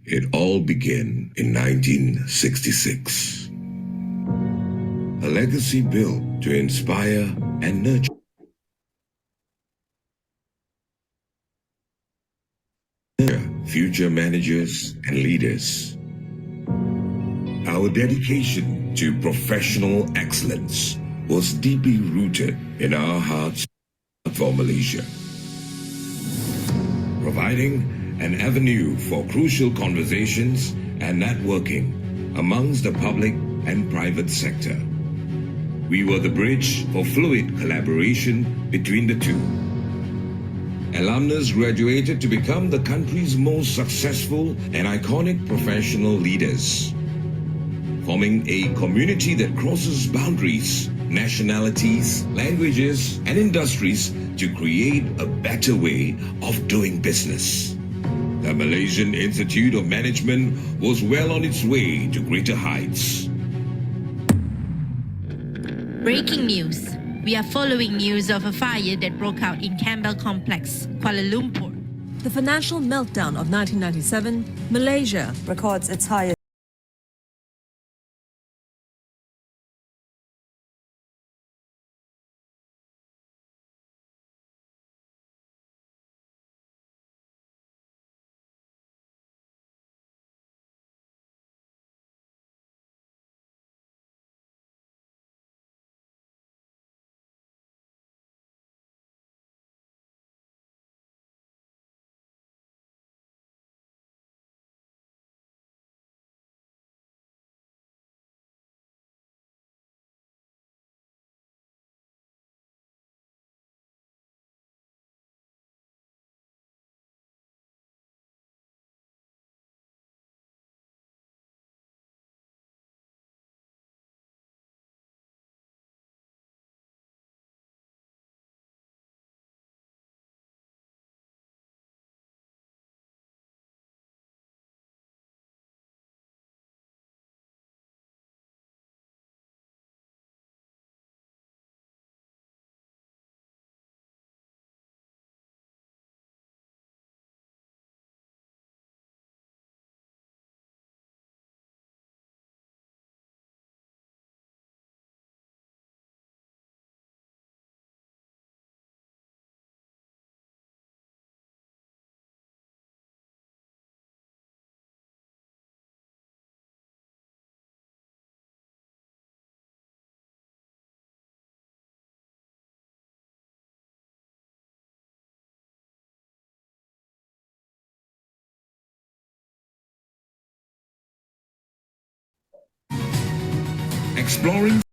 It all began in 1966. A legacy built to inspire and nurture future managers and leaders. Our dedication to professional excellence was deeply rooted in our hearts for Malaysia, providing an avenue for crucial conversations and networking amongst the public and private sector. We were the bridge for fluid collaboration between the two. Alumnus graduated to become the country's most successful and iconic professional leaders, forming a community that crosses boundaries, nationalities, languages, and industries to create a better way of doing business. The Malaysian Institute of Management was well on its way to greater heights. Breaking news. We are following news of a fire that broke out in Campbell Complex, Kuala Lumpur. The financial meltdown of 1997, Malaysia records its highest Exploring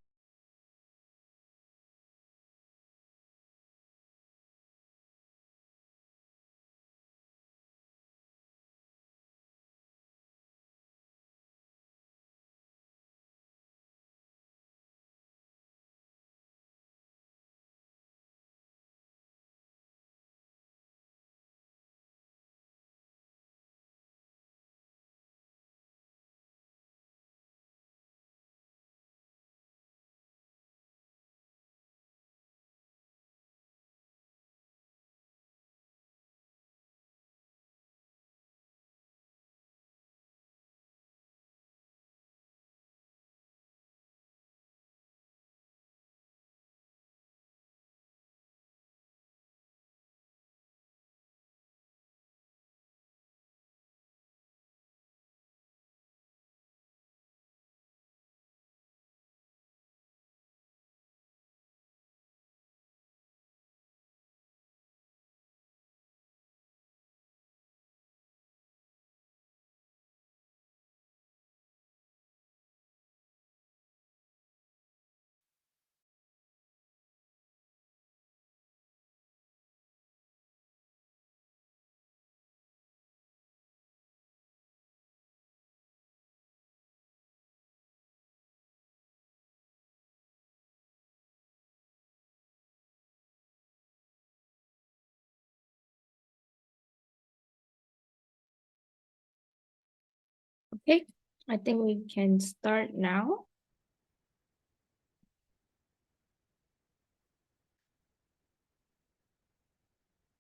Okay, I think we can start now.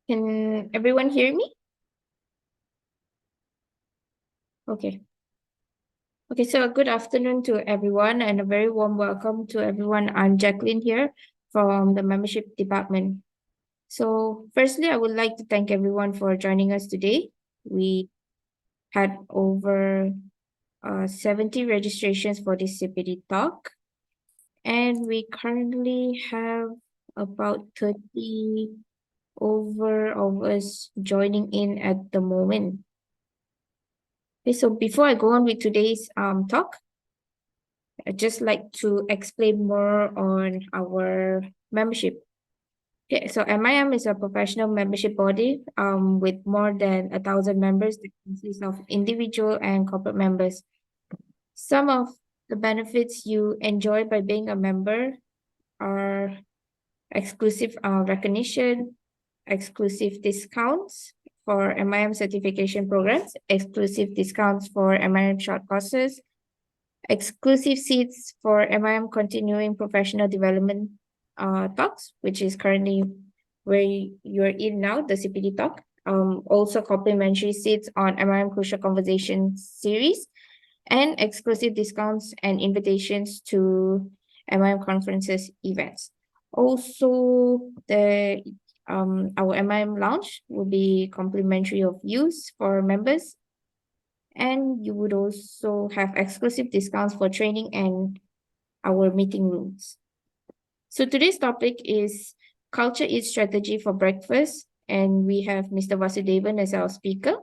Can everyone hear me? Okay. Okay, so good afternoon to everyone and a very warm welcome to everyone. I'm Jacqueline here from the membership department. So firstly, I would like to thank everyone for joining us today. We had over 70 registrations for this CPD talk, and we currently have about 30 over of us joining in at the moment. Okay, so before I go on with today's talk, I'd just like to explain more on our membership. Okay, so MIM is a professional membership body with more than 1,000 members that consists of individual and corporate members. Some of the benefits you enjoy by being a member are exclusive recognition, exclusive discounts for MIM certification programs, exclusive discounts for MIM short courses, exclusive seats for MIM continuing professional development talks, which is currently where you're in now, the CPD talk. Also complimentary seats on MIM Crucial Conversation series, and exclusive discounts and invitations to MIM conferences events. Also, our MIM lounge will be complimentary of use for members, and you would also have exclusive discounts for training and our meeting rooms. So today's topic is Culture Eats Strategy for Breakfast, and we have Mr. Vasudevan as our speaker.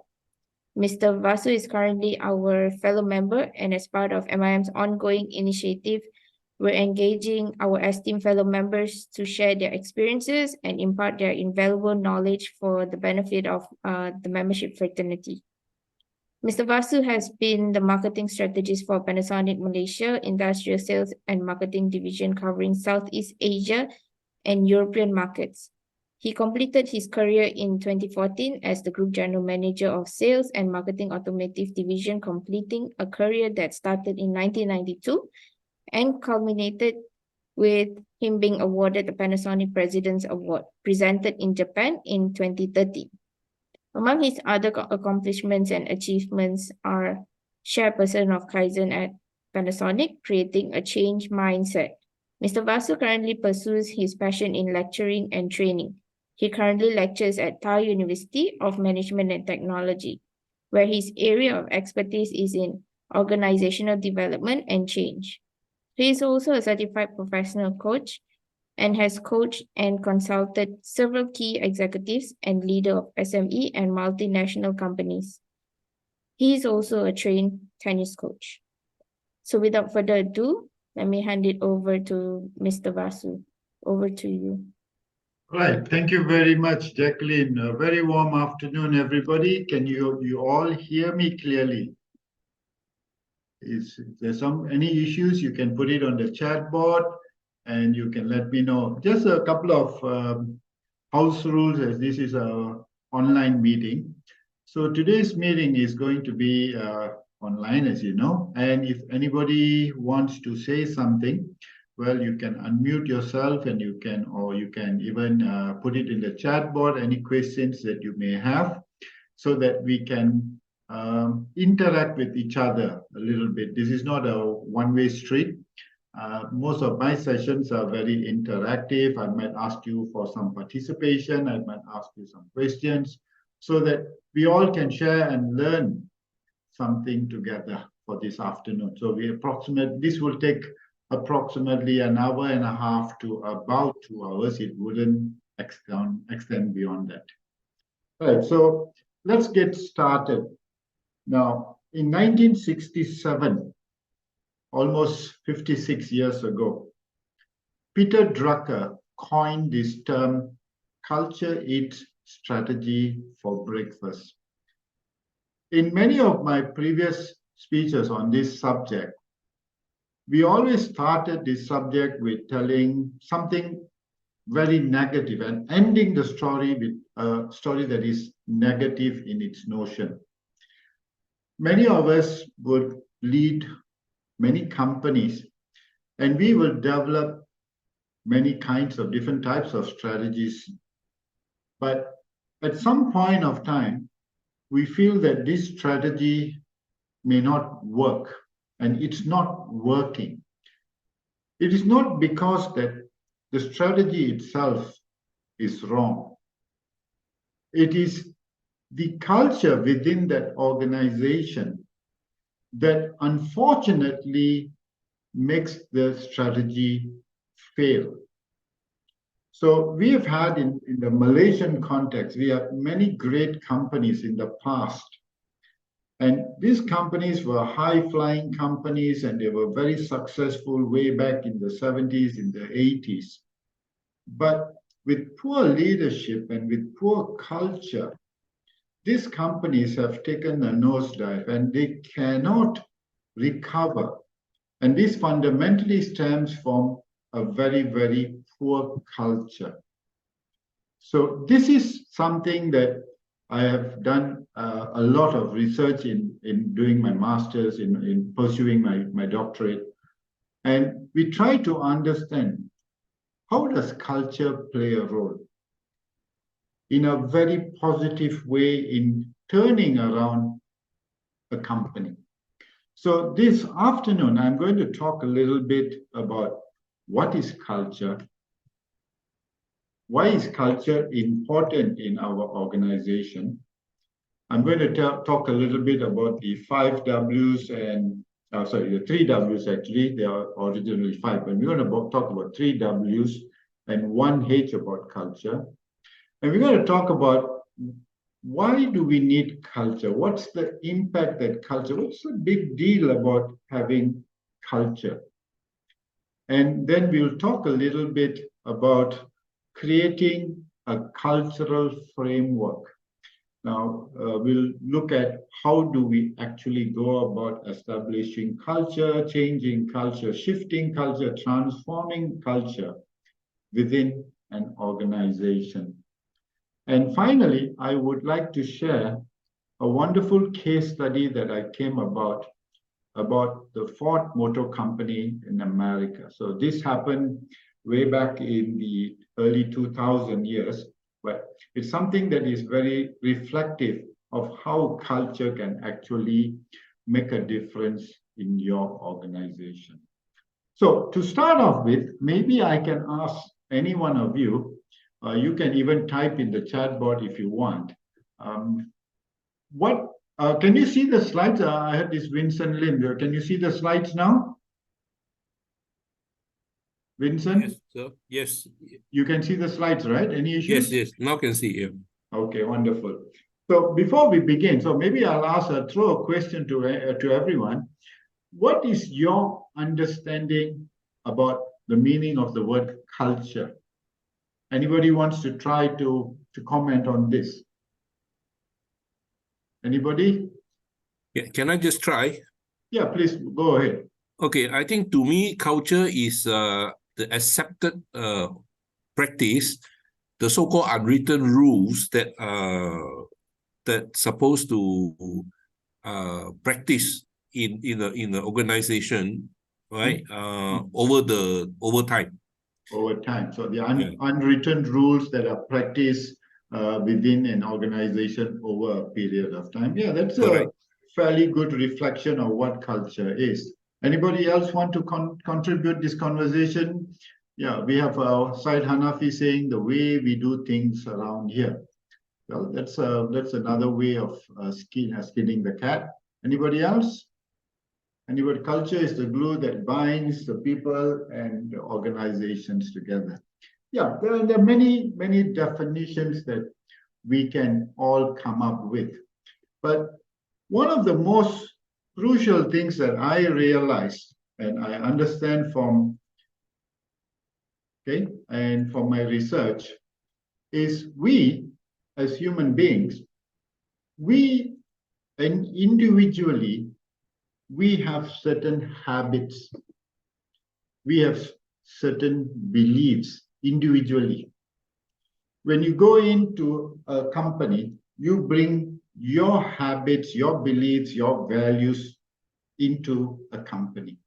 Mr. Vasu is currently our fellow member, and as part of MIM's ongoing initiative, we're engaging our esteemed fellow members to share their experiences and impart their invaluable knowledge for the benefit of the membership fraternity. Mr. Vasu has been the marketing strategist for Panasonic Malaysia Industrial Sales and Marketing Division covering Southeast Asia and European markets. He completed his career in 2014 as the Group General Manager of Sales and Marketing Automotive Division, completing a career that started in 1992 and culminated with him being awarded the Panasonic President's Award, presented in Japan in 2013. Among his other accomplishments and achievements are chairperson of Kaizen at Panasonic, creating a change mindset. Mr. Vasu currently pursues his passion in lecturing and training. He currently lectures at Thai University of Management and Technology, where his area of expertise is in organizational development and change. He is also a certified professional coach and has coached and consulted several key executives and leaders of SME and multinational companies. He is also a trained tennis coach. So without further ado, let me hand it over to Mr. Vasu. Over to you. Right. Thank you very much, Jacqueline. A very warm afternoon, everybody. Can you all hear me clearly? Is there any issues? You can put it on the chat board and you can let me know. Just a couple of house rules, as this is an online meeting. So today's meeting is going to be online, as you know. And if anybody wants to say something, well, you can unmute yourself and you can even put it in the chat board, any questions that you may have, so that we can interact with each other a little bit. This is not a one-way street. Most of my sessions are very interactive. I might ask you for some participation. I might ask you some questions so that we all can share and learn something together for this afternoon. So this will take approximately an hour and a half to about 2 hours. It wouldn't extend beyond that. All right, so let's get started. Now, in 1967, almost 56 years ago, Peter Drucker coined this term, culture eats strategy for breakfast. In many of my previous speeches on this subject, we always started this subject with telling something very negative and ending the story with a story that is negative in its notion. Many of us would lead many companies, and we will develop many kinds of different types of strategies. But at some point of time, we feel that this strategy may not work and it's not working, it is not because that the strategy itself is wrong. It is the culture within that organization that unfortunately makes the strategy fail. So we have had in the Malaysian context, we have many great companies in the past. And these companies were high-flying companies and they were very successful way back in the 70s, in the 80s. But with poor leadership and with poor culture, these companies have taken a nosedive and they cannot recover. And this fundamentally stems from a very, very poor culture. So this is something that I have done a lot of research in doing my master's, in pursuing my doctorate. And we try to understand, how does culture play a role in a very positive way in turning around a company? So this afternoon, I'm going to talk a little bit about what is culture. Why is culture important in our organization? I'm going to talk a little bit about the 5 W's and, the 3 W's actually. There are originally 5, but we're going to talk about 3 W's and 1 H about culture. And we're going to talk about why do we need culture? What's the impact that culture, what's the big deal about having culture? And then we'll talk a little bit about creating a cultural framework. Now, we'll look at how do we actually go about establishing culture, changing culture, shifting culture, transforming culture within an organization. And finally, I would like to share a wonderful case study that I came about the Ford Motor Company in America. So this happened way back in the early 2000 years, but it's something that is very reflective of how culture can actually make a difference in your organization. So to start off with, maybe I can ask any one of you, you can even type in the chat board if you want. Can you see the slides? I had this Vincent Lim there. Can you see the slides now? Vincent? Yes, sir. Yes. You can see the slides, right? Any issues? Yes. Now can see you. Okay, wonderful. So before we begin, so maybe I'll throw a question to everyone. What is your understanding about the meaning of the word culture? Anybody wants to try to comment on this? Anybody? Yeah, can I just try? Yeah, please go ahead. Okay, I think to me, culture is the accepted practice, the so-called unwritten rules that supposed to practice in the organization, right? Over time. Over time. So the unwritten rules that are practiced within an organization over a period of time. Yeah, that's Correct. A fairly good reflection of what culture is. Anybody else want to contribute this conversation? Yeah, we have Syed Hanafi saying the way we do things around here. Well, that's another way of skinning the cat. Anybody else? Anybody? Culture is the glue that binds the people and the organizations together. Yeah, there are many, many definitions that we can all come up with. But one of the most crucial things that I realized and I understand from my research is we as human beings, individually, we have certain habits, we have certain beliefs individually. When you go into a company, you bring your habits, your beliefs, your values into a company.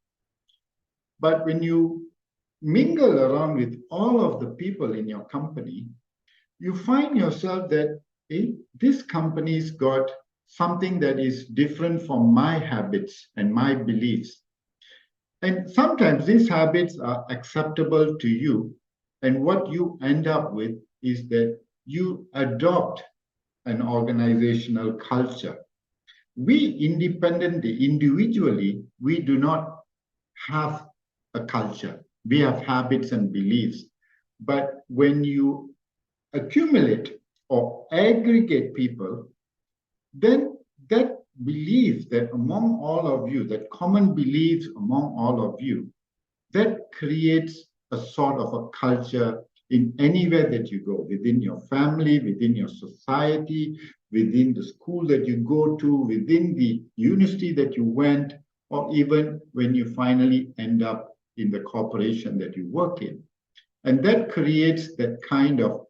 But when you mingle around with all of the people in your company, you find yourself that this company's got something that is different from my habits and my beliefs. And sometimes these habits are acceptable to you. And what you end up with is that you adopt an organizational culture. We independently, individually, we do not have a culture. We have habits and beliefs. But when you accumulate or aggregate people, then that belief that among all of you, that common beliefs among all of you, that creates a sort of a culture in anywhere that you go, within your family, within your society, within the school that you go to, within the university that you went, or even when you finally end up in the corporation that you work in. And that creates that kind of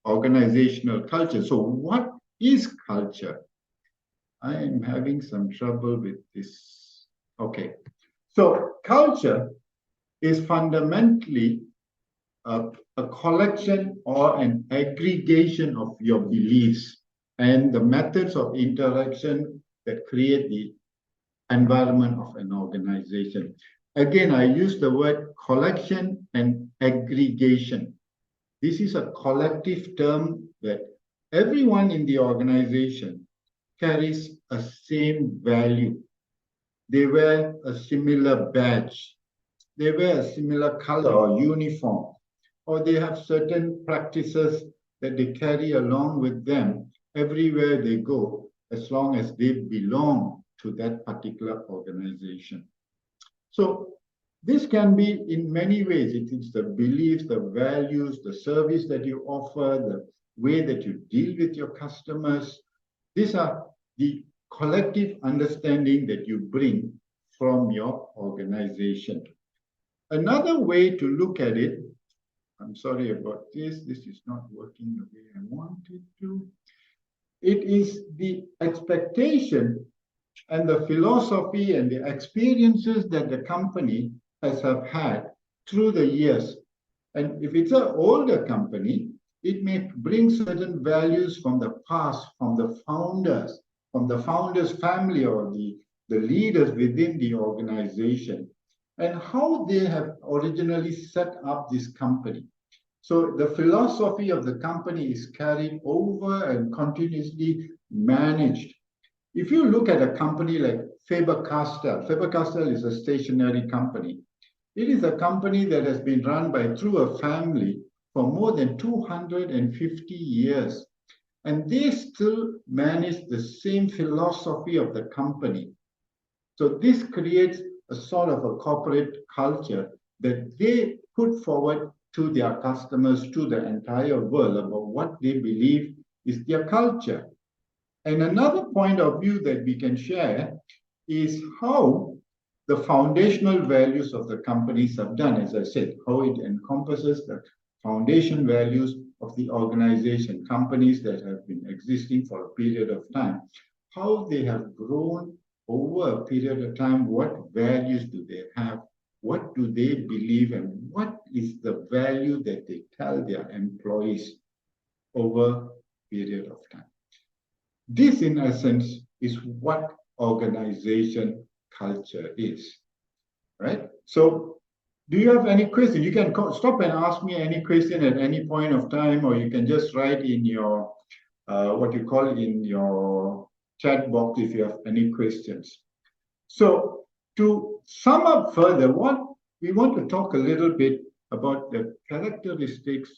organizational culture. So what is culture? I am having some trouble with this. Okay. So culture is fundamentally a collection or an aggregation of your beliefs and the methods of interaction that create the environment of an organization. Again, I use the word collection and aggregation. This is a collective term that everyone in the organization carries a same value. They wear a similar badge. They wear a similar color or uniform, or they have certain practices that they carry along with them everywhere they go, as long as they belong to that particular organization. So this can be in many ways. It is the beliefs, the values, the service that you offer, the way that you deal with your customers. These are the collective understanding that you bring from your organization. Another way to look at it, I'm sorry about this, this is not working the way I want it to. It is the expectation and the philosophy and the experiences that the company has have had through the years. And if it's an older company, it may bring certain values from the past, from the founder's family or the leaders within the organization, and how they have originally set up this company. So the philosophy of the company is carried over and continuously managed. If you look at a company like Faber-Castell, Faber-Castell is a stationery company. It is a company that has been run through a family for more than 250 years. And they still manage the same philosophy of the company. So this creates a sort of a corporate culture that they put forward to their customers, to the entire world, about what they believe is their culture. And another point of view that we can share is how the foundational values of the companies have done, as I said, how it encompasses the foundation values of the organization, companies that have been existing for a period of time, how they have grown over a period of time, what values do they have, what do they believe, and what is the value that they tell their employees over a period of time. This, in essence, is what organization culture is, right? So do you have any question? You can stop and ask me any question at any point of time, or you can just write in your, what you call in your chat box if you have any questions. So to sum up further, what we want to talk a little bit about the characteristics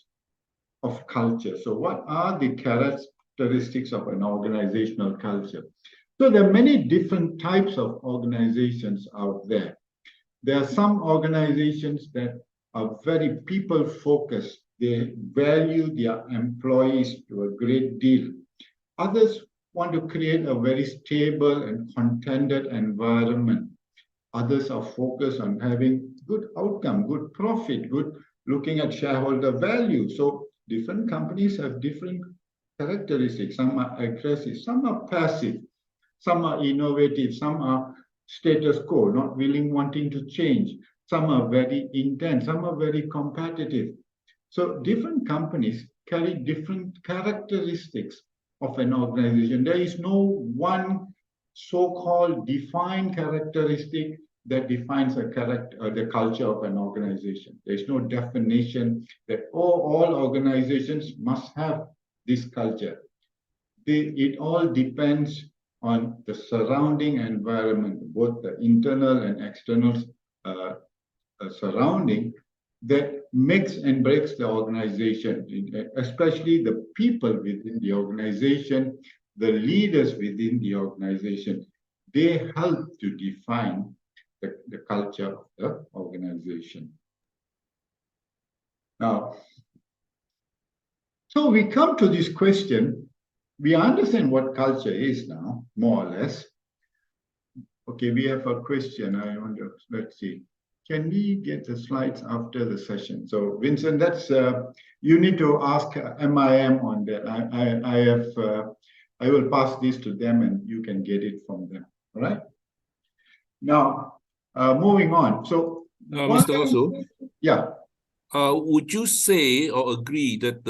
of culture. So what are the characteristics of an organizational culture? So there are many different types of organizations out there. There are some organizations that are very people-focused. They value their employees to a great deal. Others want to create a very stable and contented environment. Others are focused on having good outcome, good profit, good looking at shareholder value. So different companies have different characteristics. Some are aggressive, some are passive, some are innovative, some are status quo, not wanting to change. Some are very intense, some are very competitive. So different companies carry different characteristics of an organization. There is no one so-called defined characteristic that defines the culture of an organization. There's no definition that all organizations must have this culture. It all depends on the surrounding environment, both the internal and external surrounding, that makes and breaks the organization, especially the people within the organization, the leaders within the organization. They help to define the culture of the organization. Now, so we come to this question. We understand what culture is now, more or less. Okay, we have a question. I wonder, let's see. Can we get the slides after the session? So, Vincent, that's you need to ask MIM on that. I will pass this to them, and you can get it from them. All right. Now, moving on. So, Mr. Lasso, yeah. would you say or agree that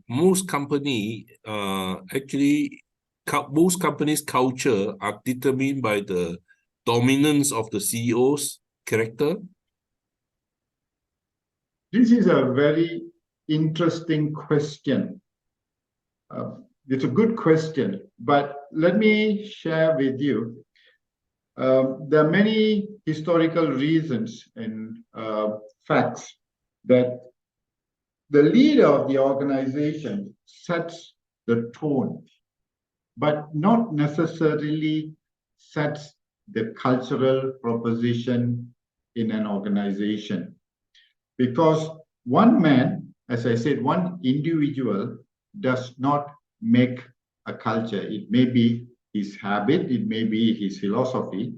most companies' culture are determined by the dominance of the CEO's character? This is a very interesting question. It's a good question, but let me share with you. There are many historical reasons and facts that the leader of the organization sets the tone, but not necessarily sets the cultural proposition in an organization. Because one man, as I said, one individual does not make a culture. It may be his habit, it may be his philosophy,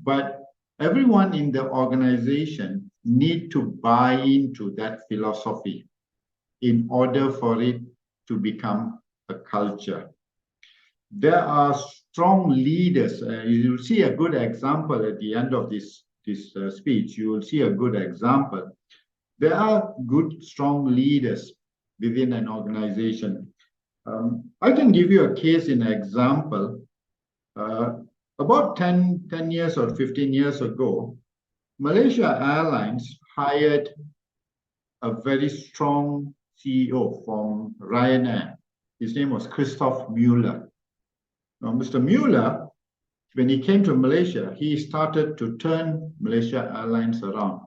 but everyone in the organization need to buy into that philosophy in order for it to become a culture. There are strong leaders. You will see a good example at the end of this speech. You will see a good example. There are good, strong leaders within an organization. I can give you a case in example. About 10 years or 15 years ago, Malaysia Airlines hired a very strong CEO from Ryanair. His name was Christoph Mueller. Now, Mr. Mueller, when he came to Malaysia, he started to turn Malaysia Airlines around.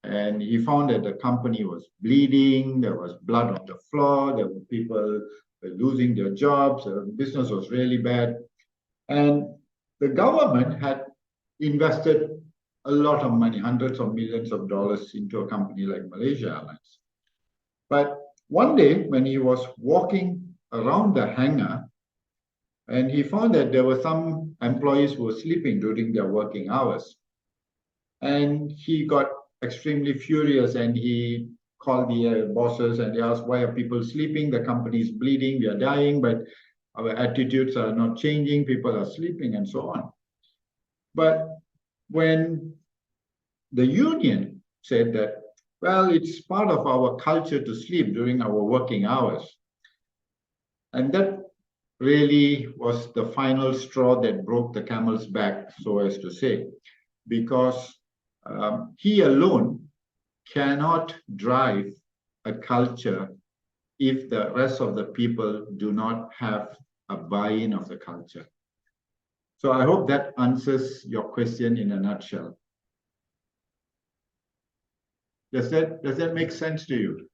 And he found that the company was bleeding, there was blood on the floor, there were people losing their jobs, the business was really bad. And the government had invested a lot of money, hundreds of millions of dollars into a company like Malaysia Airlines. But one day when he was walking around the hangar, and he found that there were some employees who were sleeping during their working hours. And he got extremely furious and he called the bosses and they asked, why are people sleeping? The company is bleeding, we are dying, but our attitudes are not changing, people are sleeping and so on. But when the union said that, well, it's part of our culture to sleep during our working hours. And that really was the final straw that broke the camel's back, so as to say, because he alone cannot drive a culture if the rest of the people do not have a buy-in of the culture. So I hope that answers your question in a nutshell. Does that make sense to you?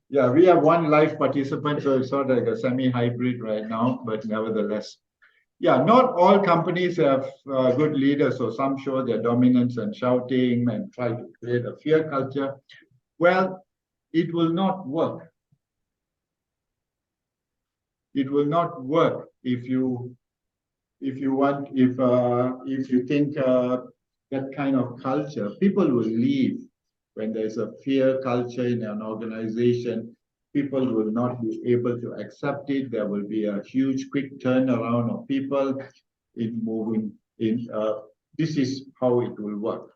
Yeah, we have one live participant, so it's sort of like a semi-hybrid right now, but nevertheless. Yeah, not all companies have good leaders, so some show their dominance and shouting and try to create a fear culture. Well, it will not work. It will not work if you think that kind of culture. People will leave. When there's a fear culture in an organization, people will not be able to accept it. There will be a huge, quick turnaround of people in moving in. This is how it will work.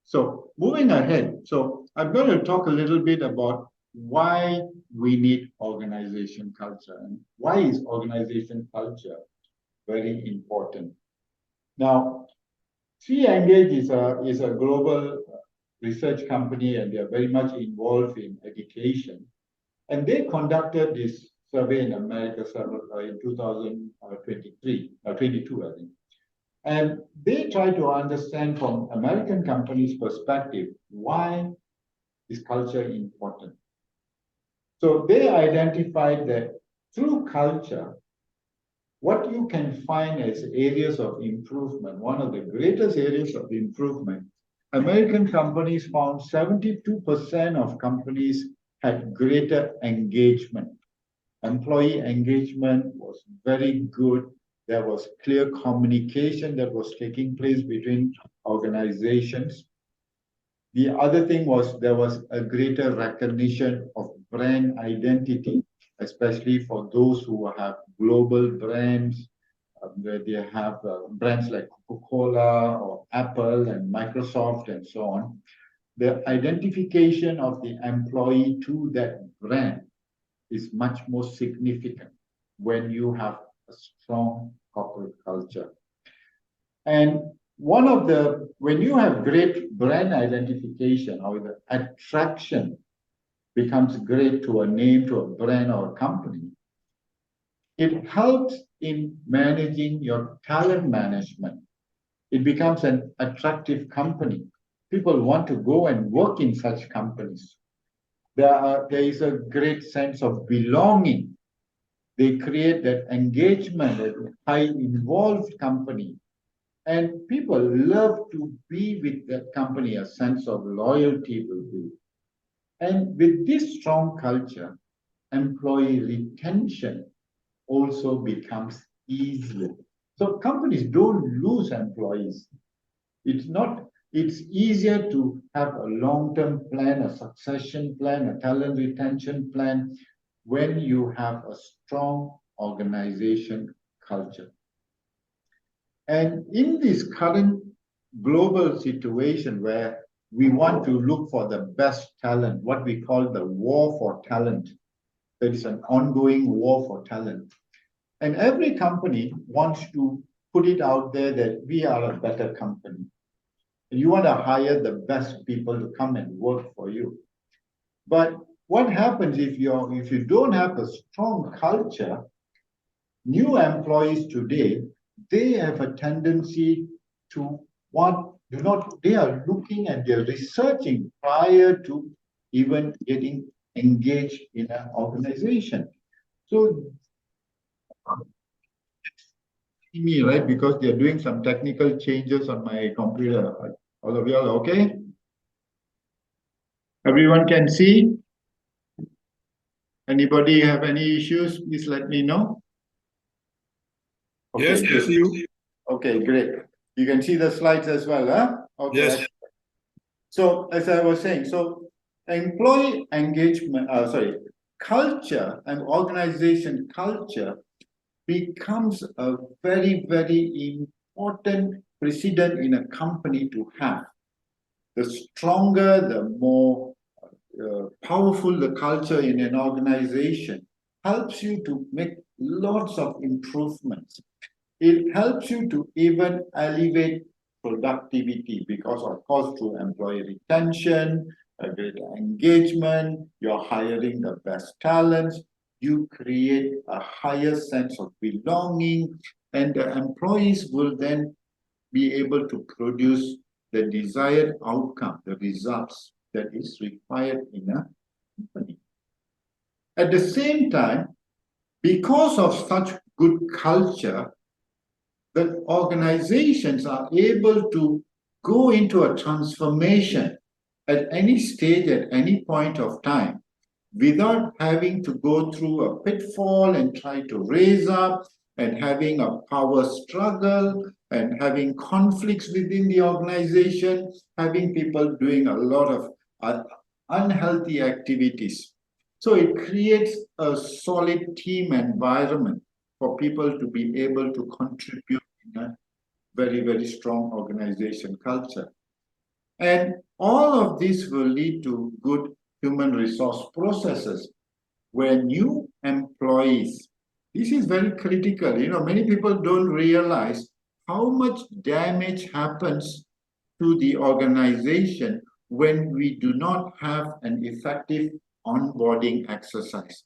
So moving ahead, so I'm going to talk a little bit about why we need organization culture and why is organization culture very important. Now, Engage is a global research company, and they are very much involved in education. And they conducted this survey in America in 2022, I think. And they try to understand from American companies' perspective, why is culture important? So they identified that through culture, what you can find as areas of improvement, one of the greatest areas of improvement, American companies found 72% of companies had greater engagement. Employee engagement was very good. There was clear communication that was taking place between organizations. The other thing was there was a greater recognition of brand identity, especially for those who have global brands, where they have brands like Coca-Cola or Apple and Microsoft and so on. The identification of the employee to that brand is much more significant when you have a strong corporate culture. And when you have great brand identification, or the attraction becomes great to a name, to a brand or a company, it helps in managing your talent management. It becomes an attractive company. People want to go and work in such companies. There is a great sense of belonging. They create that engagement, a high involved company. And people love to be with that company, a sense of loyalty will be. And with this strong culture, employee retention also becomes easier. So companies don't lose employees. It's easier to have a long-term plan, a succession plan, a talent retention plan when you have a strong organization culture. And in this current global situation where we want to look for the best talent, what we call the war for talent, there is an ongoing war for talent. And every company wants to put it out there that we are a better company. And you want to hire the best people to come and work for you. But what happens if you don't have a strong culture? New employees today, they have a tendency to they are looking and they're researching prior to even getting engaged in an organization. So, me, right? Because they're doing some technical changes on my computer. All of you are okay? Everyone can see? Anybody have any issues? Please let me know. Okay, Yes, you. Okay, great. You can see the slides as well, huh? Okay. Yes. So as I was saying, so employee engagement, culture and organization culture becomes a very, very important precedent in a company to have. The stronger, the more powerful the culture in an organization helps you to make lots of improvements. It helps you to even elevate productivity because, of course, through employee retention, a greater engagement, you're hiring the best talents, you create a higher sense of belonging, and the employees will then be able to produce the desired outcome, the results that is required in a company. At the same time, because of such good culture, the organizations are able to go into a transformation at any stage, at any point of time, without having to go through a pitfall and try to raise up and having a power struggle and having conflicts within the organization, having people doing a lot of unhealthy activities. So it creates a solid team environment for people to be able to contribute in a very, very strong organization culture. And all of this will lead to good human resource processes where new employees, this is very critical. Many people don't realize how much damage happens to the organization when we do not have an effective onboarding exercise.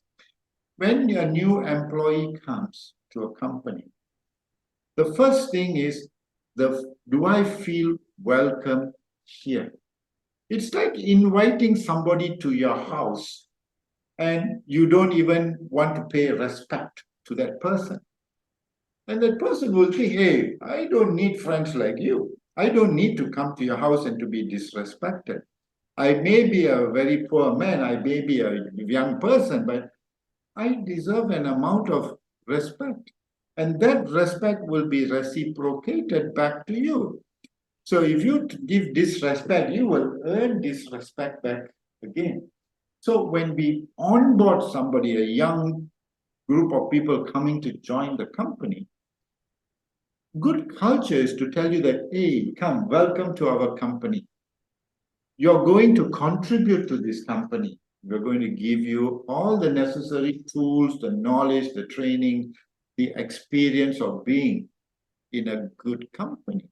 When a new employee comes to a company, the first thing is, do I feel welcome here? It's like inviting somebody to your house and you don't even want to pay respect to that person. And that person will think, hey, I don't need friends like you. I don't need to come to your house and to be disrespected. I may be a very poor man, I may be a young person, but I deserve an amount of respect. And that respect will be reciprocated back to you. So if you give disrespect, you will earn disrespect back again. So when we onboard somebody, a young group of people coming to join the company, good culture is to tell you that, hey, come, welcome to our company. You're going to contribute to this company. We're going to give you all the necessary tools, the knowledge, the training, the experience of being in a good company.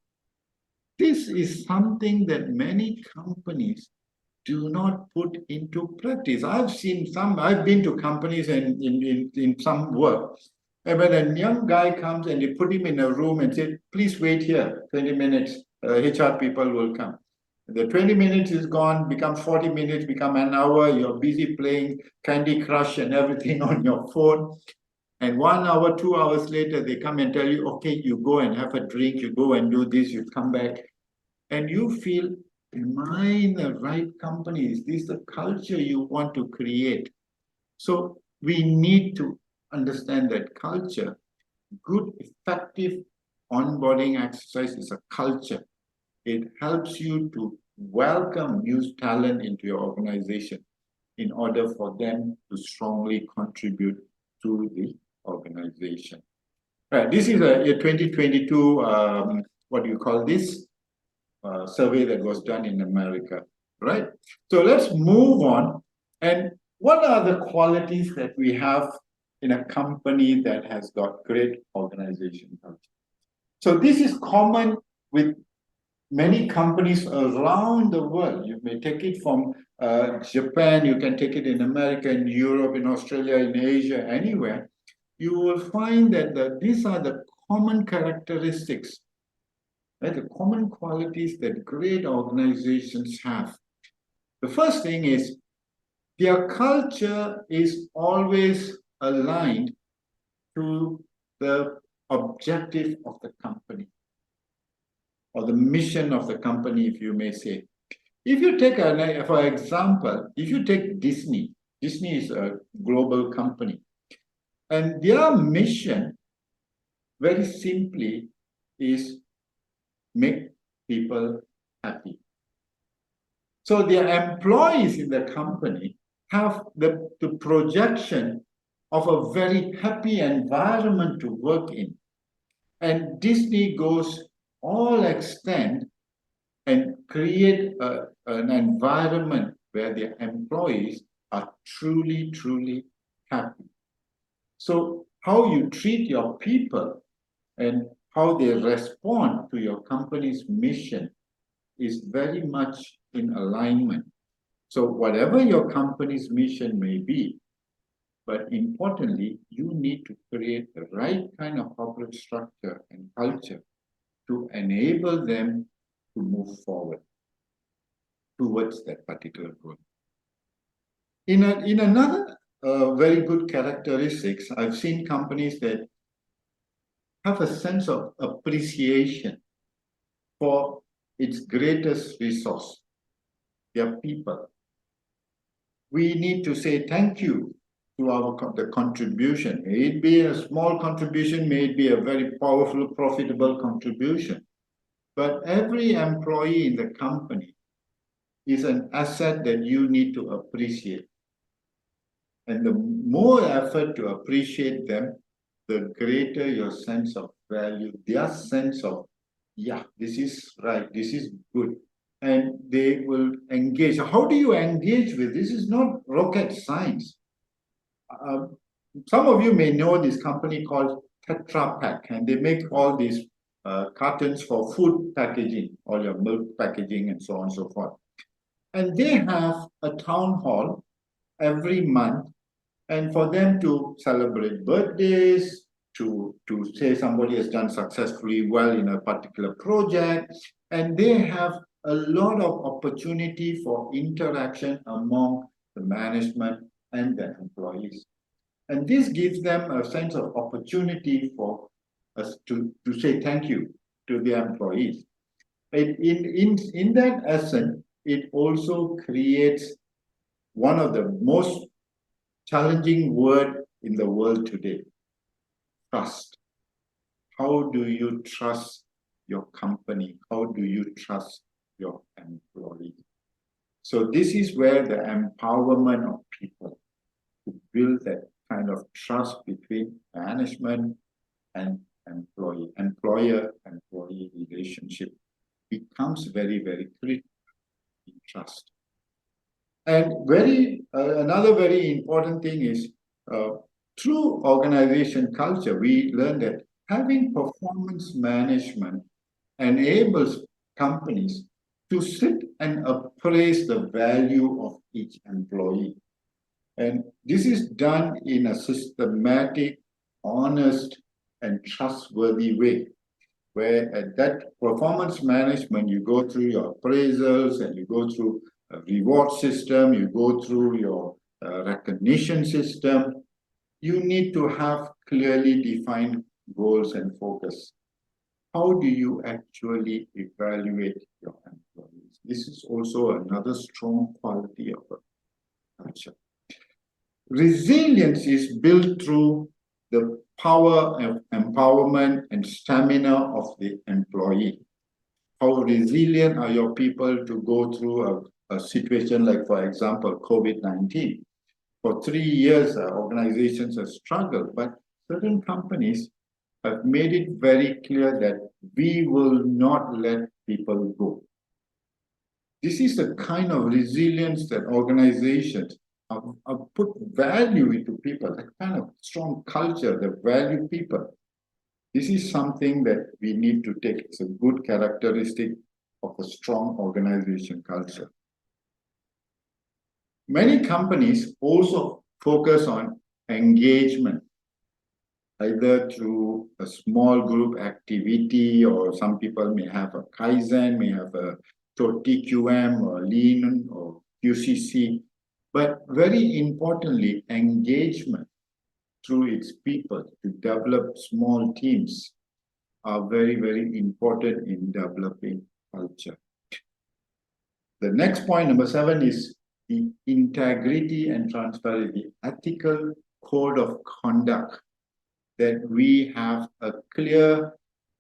This is something that many companies do not put into practice. I've been to companies and in some work, and when a young guy comes and you put him in a room and say, please wait here, 20 minutes, HR people will come. The 20 minutes is gone, becomes 40 minutes, become an hour, you're busy playing Candy Crush and everything on your phone. And 1 hour, 2 hours later, they come and tell you, okay, you go and have a drink, you go and do this, you come back. And you feel, am I in the right company? Is this the culture you want to create? So we need to understand that culture, good, effective onboarding exercise is a culture. It helps you to welcome new talent into your organization in order for them to strongly contribute to the organization. Right, this is a 2022, what do you call this? Survey that was done in America, right? So let's move on. And what are the qualities that we have in a company that has got great organization culture? So this is common with many companies around the world. You may take it from Japan, you can take it in America, in Europe, in Australia, in Asia, anywhere. You will find that these are the common characteristics, right? The common qualities that great organizations have. The first thing is their culture is always aligned to the objective of the company, or the mission of the company, if you may say. If you take, for example, if you take Disney is a global company, and their mission, very simply, is make people happy. So their employees in the company have the projection of a very happy environment to work in. And Disney goes all extent and create an environment where their employees are truly, truly happy. So how you treat your people and how they respond to your company's mission is very much in alignment. So whatever your company's mission may be, but importantly, you need to create the right kind of corporate structure and culture to enable them to move forward towards that particular goal. In another very good characteristics, I've seen companies that have a sense of appreciation for its greatest resource, their people. We need to say thank you to the contribution. May it be a small contribution, may it be a very powerful, profitable contribution. But every employee in the company is an asset that you need to appreciate. And the more effort to appreciate them, the greater your sense of value, their sense of yeah, this is right, this is good. And they will engage. How do you engage with this? Is not rocket science. Some of you may know this company called Tetra Pak, and they make all these cartons for food packaging, all your milk packaging and so on and so forth. And they have a town hall every month, and for them to celebrate birthdays, to say somebody has done successfully well in a particular project, and they have a lot of opportunity for interaction among the management and the employees. And this gives them a sense of opportunity for us to say thank you to the employees. In that essence, it also creates one of the most challenging word in the world today, trust. How do you trust your company? How do you trust your employees? So this is where the empowerment of people to build that kind of trust between management and employer-employee relationship becomes very, very critical in trust. And another very important thing is through organization culture, we learn that having performance management enables companies to sit and appraise the value of each employee. And this is done in a systematic, honest, and trustworthy way, where at that performance management, you go through your appraisals and you go through a reward system, you go through your recognition system. You need to have clearly defined goals and focus. How do you actually evaluate your employees? This is also another strong quality of a culture. Resilience is built through the power of empowerment and stamina of the employee. How resilient are your people to go through a situation like, for example, COVID-19? For 3 years, organizations have struggled, but certain companies have made it very clear that we will not let people go. This is the kind of resilience that organizations have put value into people, that kind of strong culture that value people. This is something that we need to take. It's a good characteristic of a strong organization culture. Many companies also focus on engagement, either through a small group activity, or some people may have a Kaizen, may have a TQM or Lean or QCC. But very importantly, engagement through its people to develop small teams are very, very important in developing culture. The next point, number 7, is the integrity and transparency, ethical code of conduct, that we have a clear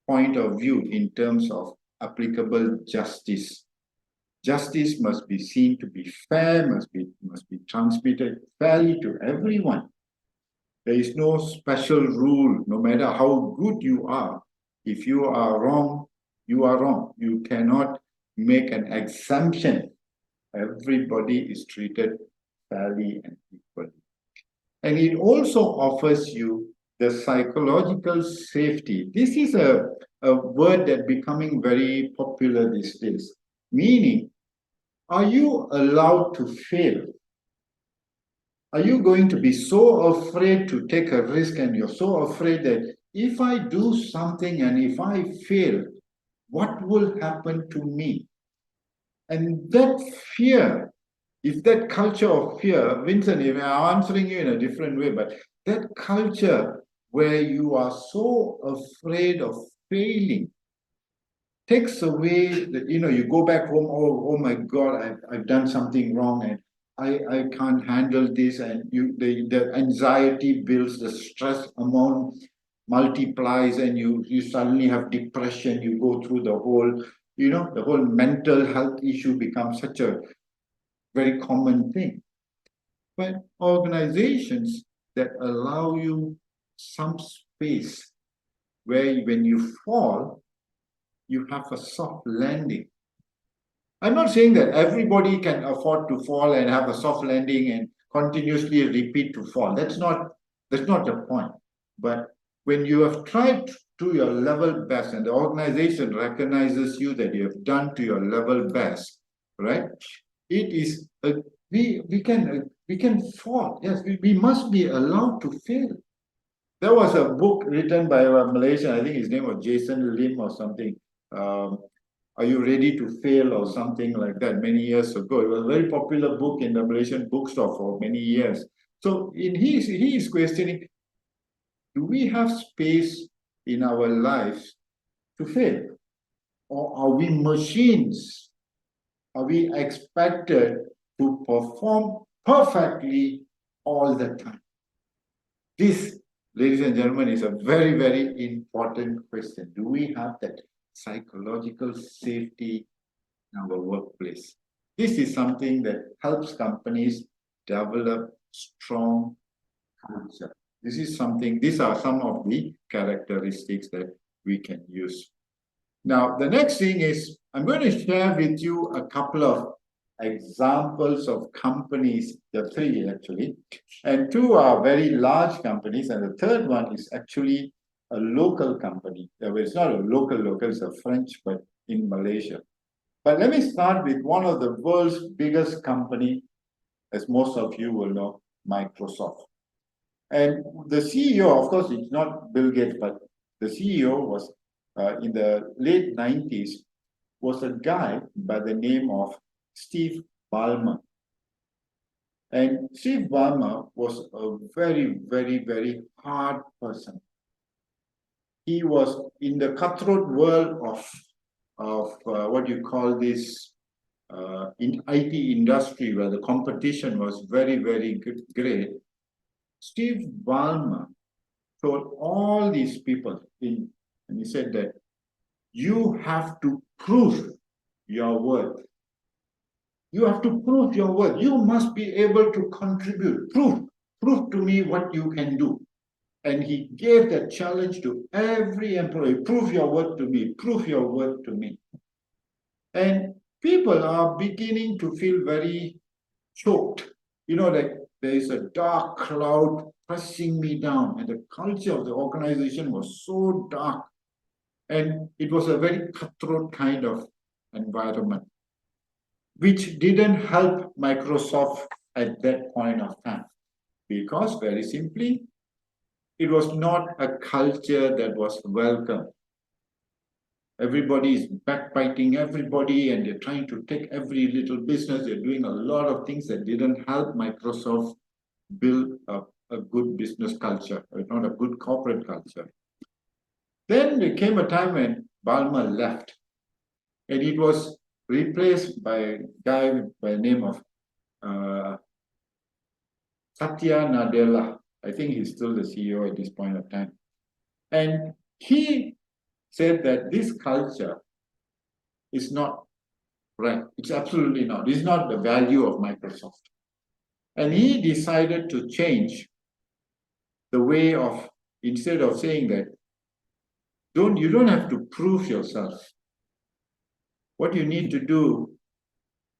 point of view in terms of applicable justice. Justice must be seen to be fair, must be transmitted fairly to everyone. There is no special rule, no matter how good you are. If you are wrong, you are wrong. You cannot make an exemption. Everybody is treated fairly and equally. And it also offers you the psychological safety. This is a word that's becoming very popular these days. Meaning, are you allowed to fail? Are you going to be so afraid to take a risk, and you're so afraid that if I do something and if I fail, what will happen to me? And that fear, is that culture of fear, Vincent, I'm answering you in a different way, but that culture where you are so afraid of failing takes away that, you go back home, oh my God, I've done something wrong and I can't handle this, and the anxiety builds, the stress amount multiplies, and you suddenly have depression. You go through the whole, the whole mental health issue becomes such a very common thing. But organizations that allow you some space where when you fall, you have a soft landing. I'm not saying that everybody can afford to fall and have a soft landing and continuously repeat to fall. That's not the point. But when you have tried to your level best and the organization recognizes you that you have done to your level best, right? It is we can fall. Yes, we must be allowed to fail. There was a book written by a Malaysian, I think his name was Jason Lim or something. Are you ready to fail or something like that many years ago? It was a very popular book in the Malaysian bookstore for many years. So he is questioning, do we have space in our lives to fail? Or are we machines? Are we expected to perform perfectly all the time? This, ladies and gentlemen, is a very, very important question. Do we have that psychological safety in our workplace? This is something that helps companies develop strong culture. These are some of the characteristics that we can use. Now, the next thing is, I'm going to share with you a couple of examples of companies, the three actually, and two are very large companies, and the third one is actually a local company. It's not a local, it's a French, but in Malaysia. But let me start with one of the world's biggest company, as most of you will know, Microsoft. And the CEO, of course, it's not Bill Gates, but the CEO was in the late 90s, was a guy by the name of Steve Ballmer. And Steve Ballmer was a very, very, very hard person. He was in the cutthroat world of what you call this in IT industry, where the competition was very, very great. Steve Ballmer told all these people and he said that you have to prove your worth. You have to prove your worth. You must be able to contribute. Prove to me what you can do. And he gave that challenge to every employee. Prove your worth to me. Prove your worth to me. And people are beginning to feel very choked. You know, like there is a dark cloud pressing me down. And the culture of the organization was so dark. And it was a very cutthroat kind of environment, which didn't help Microsoft at that point of time. Because very simply, it was not a culture that was welcome. Everybody is backbiting everybody and they're trying to take every little business. They're doing a lot of things that didn't help Microsoft build a good business culture, not a good corporate culture. Then there came a time when Ballmer left and it was replaced by a guy by the name of Satya Nadella. I think he's still the CEO at this point of time. And he said that this culture is not right. It's absolutely not. It's not the value of Microsoft. And he decided to change the way of, instead of saying that, you don't have to prove yourself. What you need to do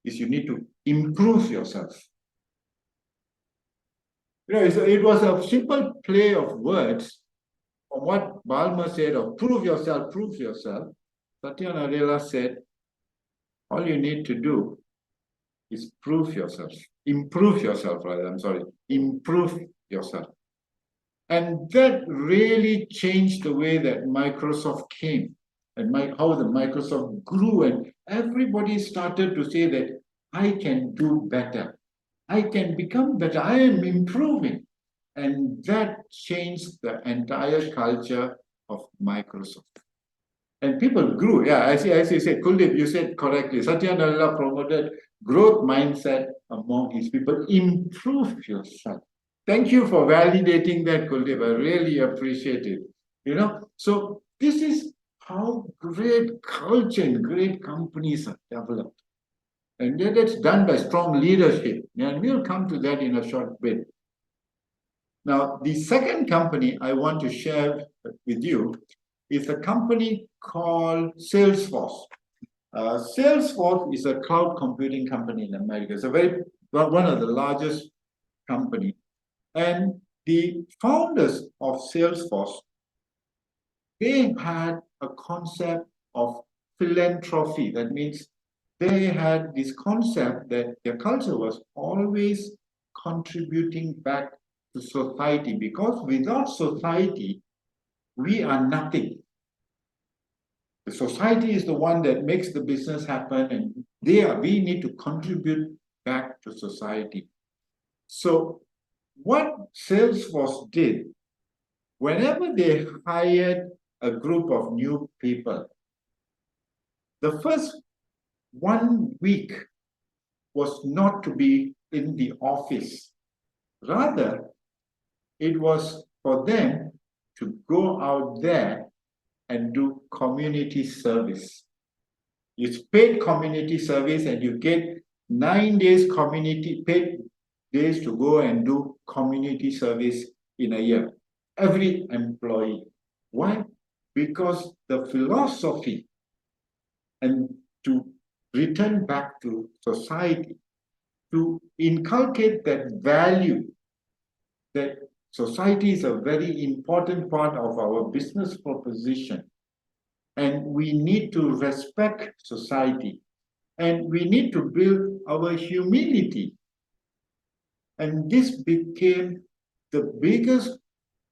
is you need to improve yourself. You know, it was a simple play of words from what Ballmer said of prove yourself, prove yourself. Satya Nadella said, all you need to do is prove yourself, improve yourself, rather, improve yourself. And that really changed the way that Microsoft came and how the Microsoft grew, and everybody started to say that I can do better. I can become better. I am improving. And that changed the entire culture of Microsoft. And people grew. Yeah, as you said, Kuldeep, you said correctly. Satya Nadella promoted growth mindset among his people. Improve yourself. Thank you for validating that, Kuldeep. I really appreciate it. You know, so this is how great culture and great companies are developed. And that's done by strong leadership. And we'll come to that in a short bit. Now, the second company I want to share with you is a company called Salesforce. Salesforce is a cloud computing company in America. It's one of the largest company. And the founders of Salesforce, they had a concept of philanthropy. That means they had this concept that their culture was always contributing back to society, because without society, we are nothing. The society is the one that makes the business happen, and we need to contribute back to society. So what Salesforce did, whenever they hired a group of new people, the first 1 week was not to be in the office. Rather, it was for them to go out there and do community service. It's paid community service, and you get 9 days paid days to go and do community service in a year. Every employee. Why? Because the philosophy and to return back to society, to inculcate that value that society is a very important part of our business proposition. And we need to respect society. And we need to build our humility. And this became the biggest,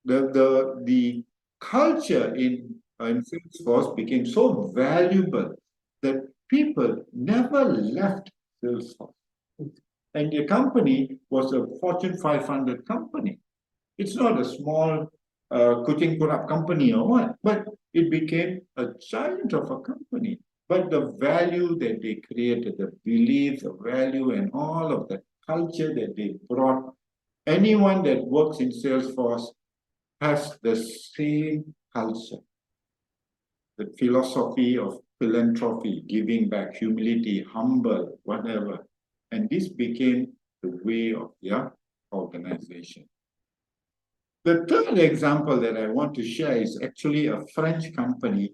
the culture in Salesforce became so valuable that people never left Salesforce. And the company was a Fortune 500 company. It's not a small kucing kurap company or what, but it became a giant of a company. But the value that they created, the belief, the value, and all of the culture that they brought, anyone that works in Salesforce has the same culture. The philosophy of philanthropy, giving back, humility, humble, whatever. And this became the way of their organization. The third example that I want to share is actually a French company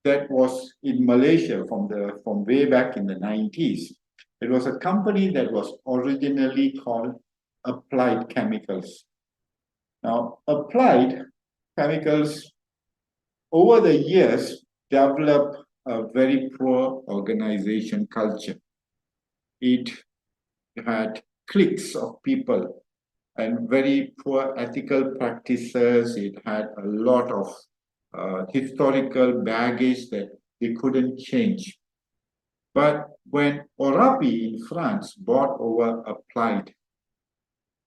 that was in Malaysia from way back in the 90s. It was a company that was originally called Applied Chemicals. Now, Applied Chemicals, over the years, developed a very poor organization culture. It had cliques of people and very poor ethical practices. It had a lot of historical baggage that they couldn't change. But when Orapi in France bought over Applied,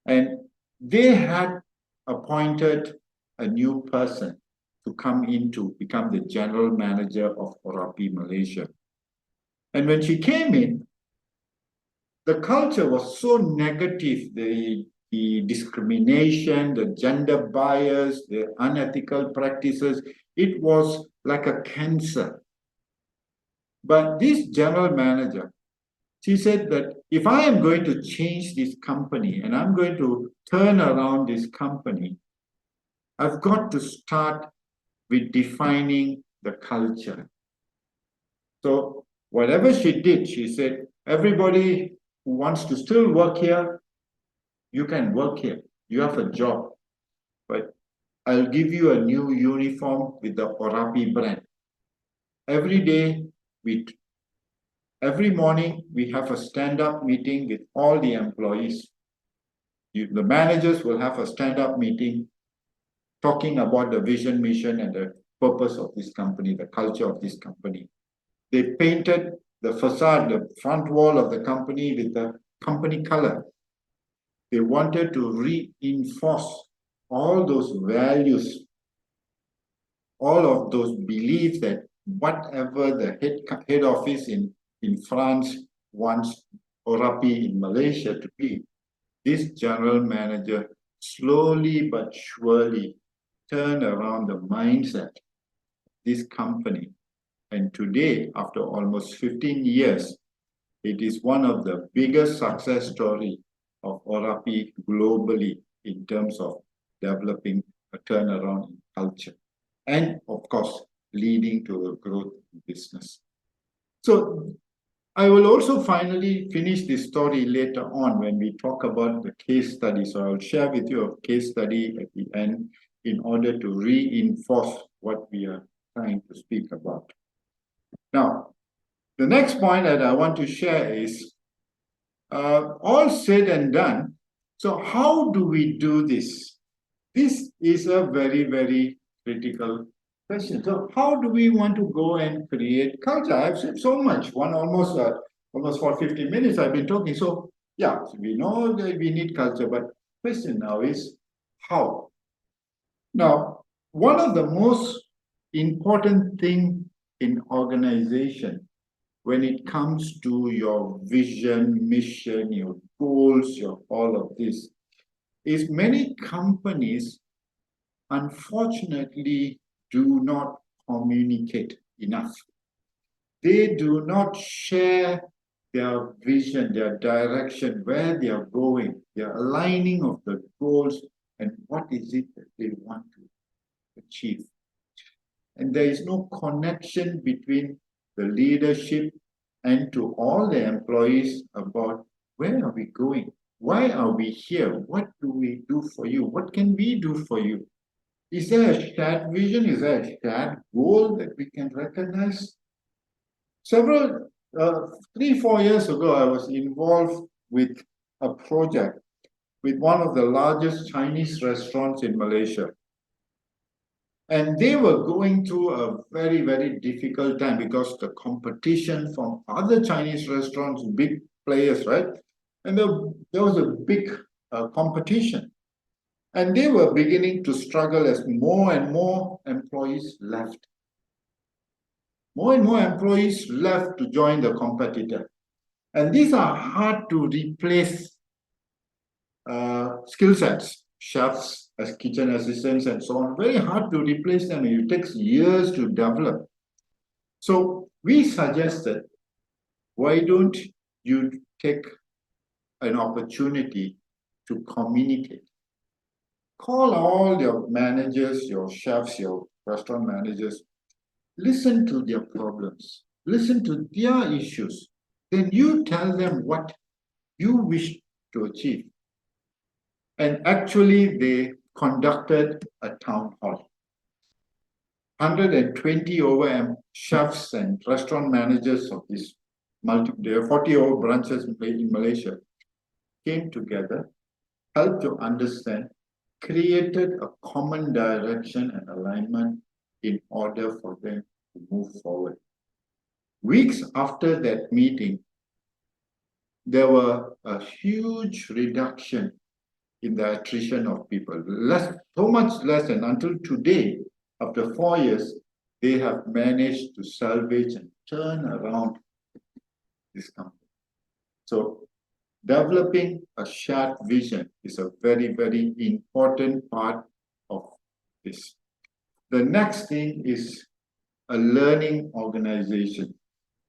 and they had appointed a new person to come in to become the general manager of Orapi Malaysia. And when she came in, the culture was so negative, the discrimination, the gender bias, the unethical practices, it was like a cancer. But this general manager, she said that if I am going to change this company and I'm going to turn around this company, I've got to start with defining the culture. So whatever she did, she said, everybody who wants to still work here, you can work here. You have a job. But I'll give you a new uniform with the Orapi brand. Every day, every morning, we have a stand-up meeting with all the employees. The managers will have a stand-up meeting talking about the vision, mission, and the purpose of this company, the culture of this company. They painted the facade, the front wall of the company with the company color. They wanted to reinforce all those values, all of those beliefs that whatever the head office in France wants Orapi in Malaysia to be, this general manager slowly but surely turned around the mindset of this company. And today, after almost 15 years, it is one of the biggest success stories of Orapi globally in terms of developing a turnaround in culture. And of course, leading to a growth in business. So I will also finally finish this story later on when we talk about the case study. So I'll share with you a case study at the end in order to reinforce what we are trying to speak about. Now, the next point that I want to share is all said and done. So how do we do this? This is a very, very critical question. So how do we want to go and create culture? I've said so much, almost for 50 minutes I've been talking. So yeah, so we know that we need culture, but question now is how? Now, one of the most important thing in organization when it comes to your vision, mission, your goals, your all of this, is many companies unfortunately do not communicate enough. They do not share their vision, their direction, where they are going, their aligning of the goals, and what is it that they want to achieve. And there is no connection between the leadership and to all the employees about where are we going? Why are we here? What do we do for you? What can we do for you? Is there a shared vision? Is there a shared goal that we can recognize? 3-4 years ago, I was involved with a project with one of the largest Chinese restaurants in Malaysia. And they were going through a very, very difficult time because the competition from other Chinese restaurants, big players, right? And there was a big competition. And they were beginning to struggle as more and more employees left. More and more employees left to join the competitor. And these are hard to replace skill sets. Chefs, as kitchen assistants and so on, very hard to replace them. It takes years to develop. So we suggested, why don't you take an opportunity to communicate? Call all your managers, your chefs, your restaurant managers, listen to their problems, listen to their issues. Then you tell them what you wish to achieve. And actually, they conducted a town hall. 120 over chefs and restaurant managers of these there are 40 over branches in Malaysia came together, helped to understand, created a common direction and alignment in order for them to move forward. Weeks after that meeting, there were a huge reduction in the attrition of people. So much less than until today, after 4 years, they have managed to salvage and turn around this company. So developing a shared vision is a very, very important part of this. The next thing is a learning organization.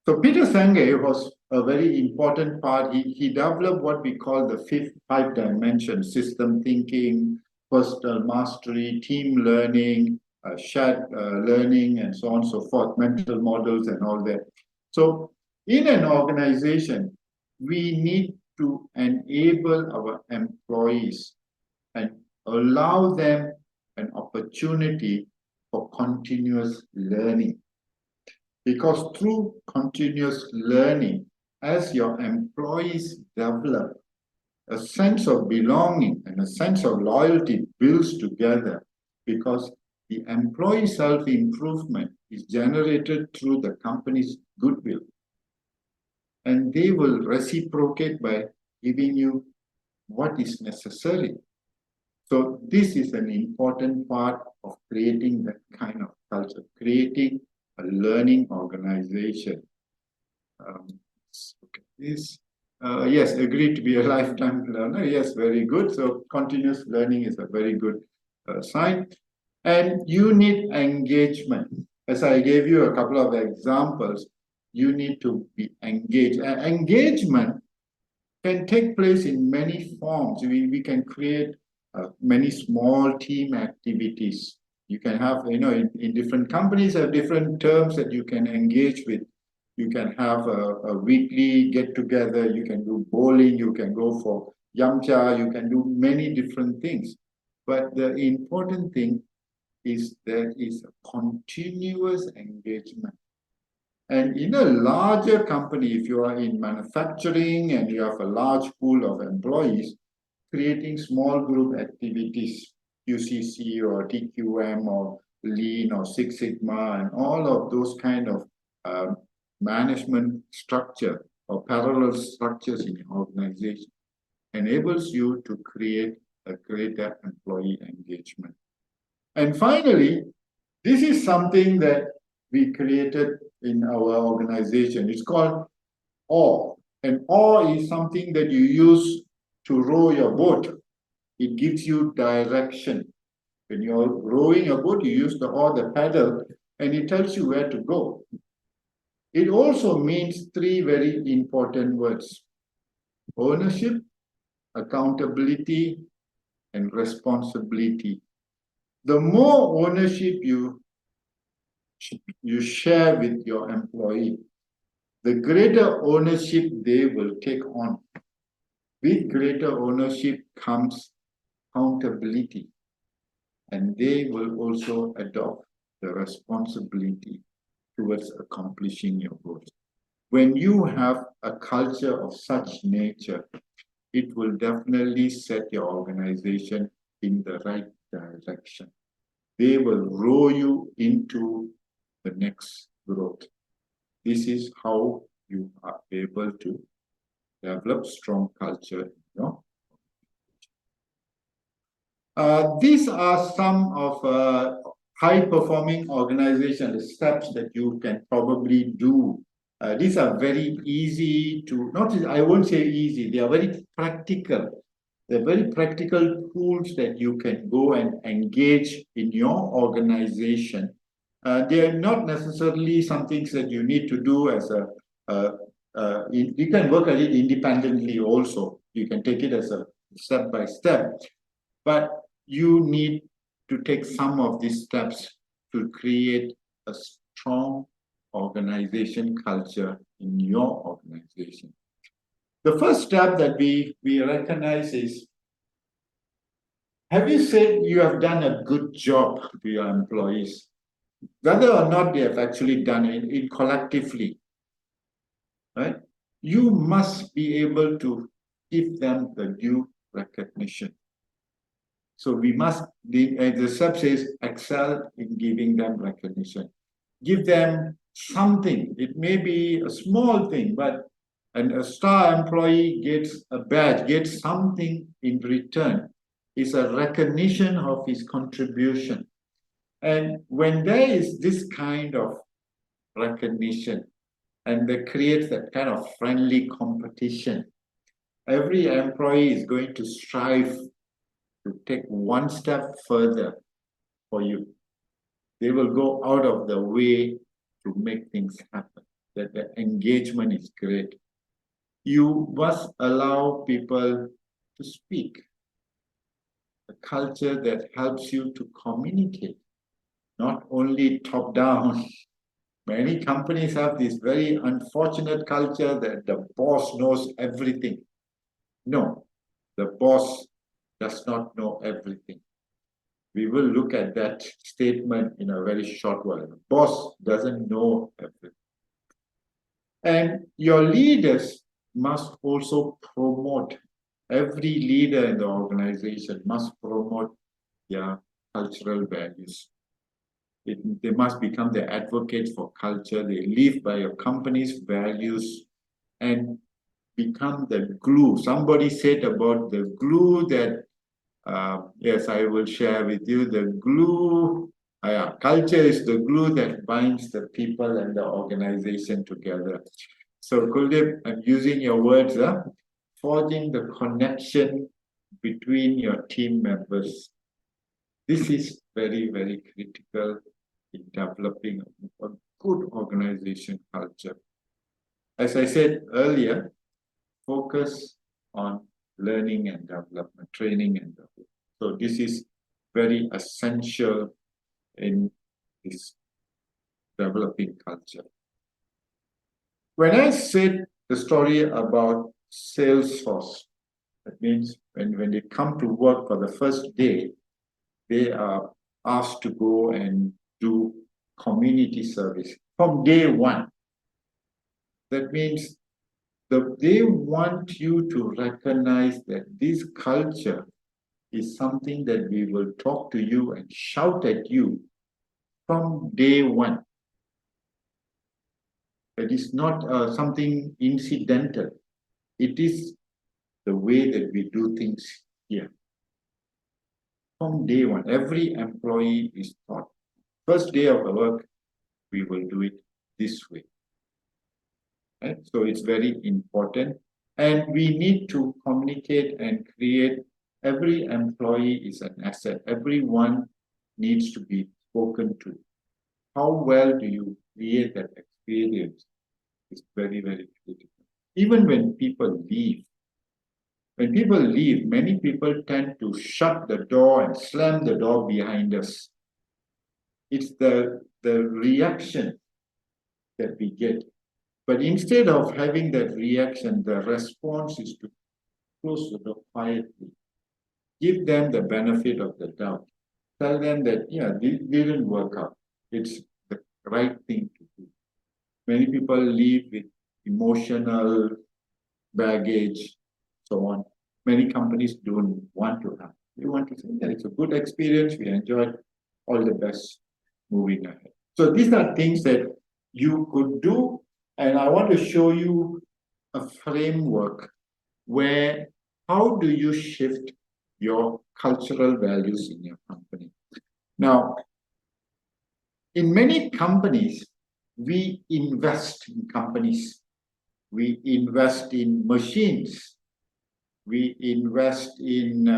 So Peter Senge was a very important part. He developed what we call the 5 dimensions: system thinking, personal mastery, team learning, shared learning, and so on and so forth, mental models and all that. So in an organization, we need to enable our employees and allow them an opportunity for continuous learning. Because through continuous learning, as your employees develop, a sense of belonging and a sense of loyalty builds together, because the employee self-improvement is generated through the company's goodwill. And they will reciprocate by giving you what is necessary. So this is an important part of creating that kind of culture, creating a learning organization. Yes, agreed to be a lifetime learner. Yes, very good. So continuous learning is a very good sign. And you need engagement. As I gave you a couple of examples, you need to be engaged. Engagement can take place in many forms. We can create many small team activities. You can have, in different companies have different terms that you can engage with. You can have a weekly get together, you can do bowling, you can go for yamcha, you can do many different things. But the important thing is there is a continuous engagement. And in a larger company, if you are in manufacturing and you have a large pool of employees, creating small group activities, UCC or TQM or Lean or Six Sigma and all of those kind of management structure or parallel structures in your organization enables you to create a greater employee engagement. And finally, this is something that we created in our organization. It's called oar. And oar is something that you use to row your boat. It gives you direction. When you're rowing a boat, you use the oar, the paddle, and it tells you where to go. It also means three very important words: ownership, accountability, and responsibility. The more ownership you share with your employee, the greater ownership they will take on. With greater ownership comes accountability, and they will also adopt the responsibility towards accomplishing your goals. When you have a culture of such nature, it will definitely set your organization in the right direction. They will row you into the next growth. This is how you are able to develop strong culture. These are some of high-performing organization steps that you can probably do. These are very easy to, I won't say easy, they are very practical. They're very practical tools that you can go and engage in your organization. They are not necessarily some things that you need to do as you can work at it independently also. You can take it as a step by step. But you need to take some of these steps to create a strong organization culture in your organization. The first step that we recognize is, have you said you have done a good job to your employees? Whether or not they have actually done it collectively, right? You must be able to give them the due recognition. So we must, the sub says, excel in giving them recognition. Give them something. It may be a small thing, but a star employee gets a badge, gets something in return. It's a recognition of his contribution. And when there is this kind of recognition, and that creates that kind of friendly competition, every employee is going to strive to take one step further for you. They will go out of the way to make things happen, that the engagement is great. You must allow people to speak. A culture that helps you to communicate, not only top down. Many companies have this very unfortunate culture that the boss knows everything. No, the boss does not know everything. We will look at that statement in a very short while. The boss doesn't know everything. And your leaders must also promote. Every leader in the organization must promote their cultural values. They must become the advocates for culture. They live by your company's values and become the glue. Somebody said about the glue that, yes, I will share with you. The glue, culture is the glue that binds the people and the organization together. So Kuldeep, I'm using your words, forging the connection between your team members. This is very, very critical in developing a good organization culture. As I said earlier, focus on learning and development, training and development. So this is very essential in this developing culture. When I said the story about Salesforce, that means when they come to work for the first day, they are asked to go and do community service from day one. That means they want you to recognize that this culture is something that we will talk to you and shout at you from day one. It is not something incidental. It is the way that we do things here. From day one, every employee is taught. First day of the work, we will do it this way. Right? So it's very important. And we need to communicate and create. Every employee is an asset. Everyone needs to be spoken to. How well do you create that experience is very, very critical. Even when people leave, many people tend to shut the door and slam the door behind us. It's the reaction that we get. But instead of having that reaction, the response is to close the door quietly. Give them the benefit of the doubt. Tell them that, yeah, this didn't work out. It's the right thing to do. Many people leave with emotional baggage, so on. Many companies don't want to have. They want to say, yeah, it's a good experience. We enjoyed. All the best moving ahead. So these are things that you could do. And I want to show you a framework where how do you shift your cultural values in your company. Now, in many companies, we invest in companies. We invest in machines. We invest in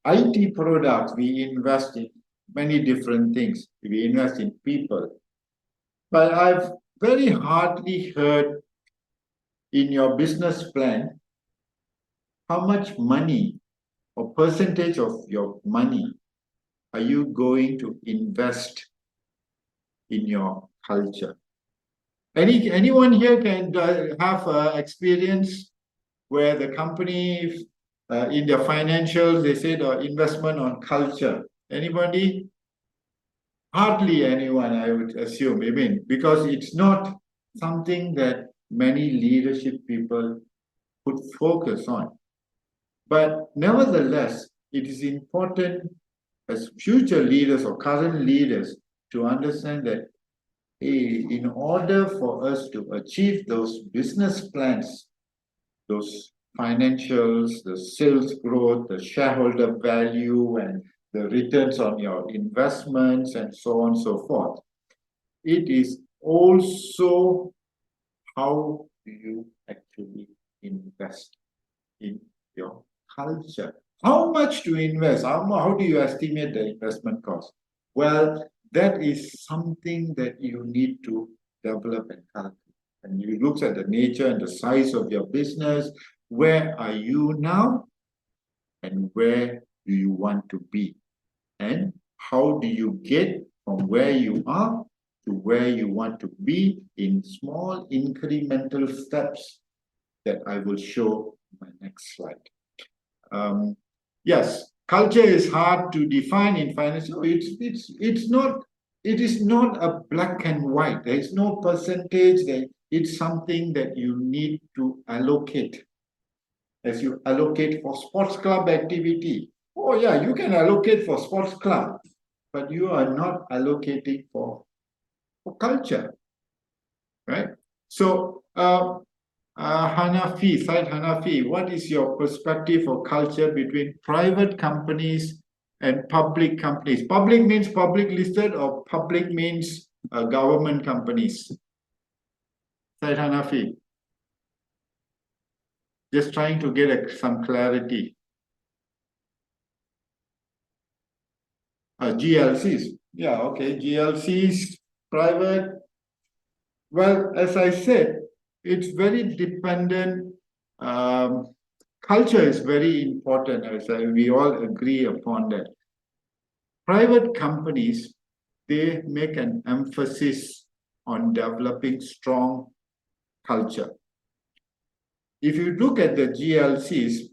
IT products. We invest in many different things. We invest in people. But I've very hardly heard in your business plan how much money or percentage of your money are you going to invest in your culture. Anyone here can have experience where the company in their financials they said investment on culture. Anybody? Hardly anyone, I would assume. I mean, because it's not something that many leadership people put focus on. But nevertheless, it is important as future leaders or current leaders to understand that in order for us to achieve those business plans, those financials, the sales growth, the shareholder value, and the returns on your investments, and so on and so forth, it is also how do you actually invest in your culture. How much to invest? How do you estimate the investment cost? Well, that is something that you need to develop and calculate. And you look at the nature and the size of your business. Where are you now? And where do you want to be? And how do you get from where you are to where you want to be in small incremental steps that I will show in my next slide. Yes, culture is hard to define in finance. So it is not a black and white. There is no percentage. It's something that you need to allocate. As you allocate for sports club activity. Oh yeah, you can allocate for sports club, but you are not allocating for culture, right? So Hanafi, Said Hanafi, what is your perspective for culture between private companies and public companies? Public means public listed or public means government companies? Said Hanafi. Just trying to get some clarity. GLCs. Yeah, okay. GLCs, private. Well, as I said, it's very dependent. Culture is very important. We all agree upon that. Private companies they make an emphasis on developing strong culture. If you look at the GLCs,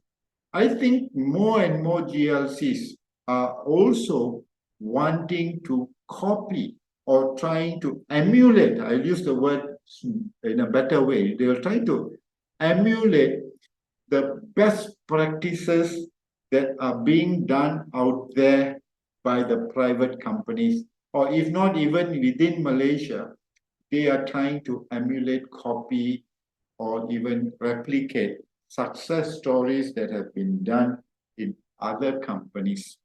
I think more and more GLCs are also wanting to copy or trying to emulate. I'll use the word in a better way. They are trying to emulate the best practices that are being done out there by the private companies, or if not even within Malaysia, they are trying to emulate, copy, or even replicate success stories that have been done in other companies,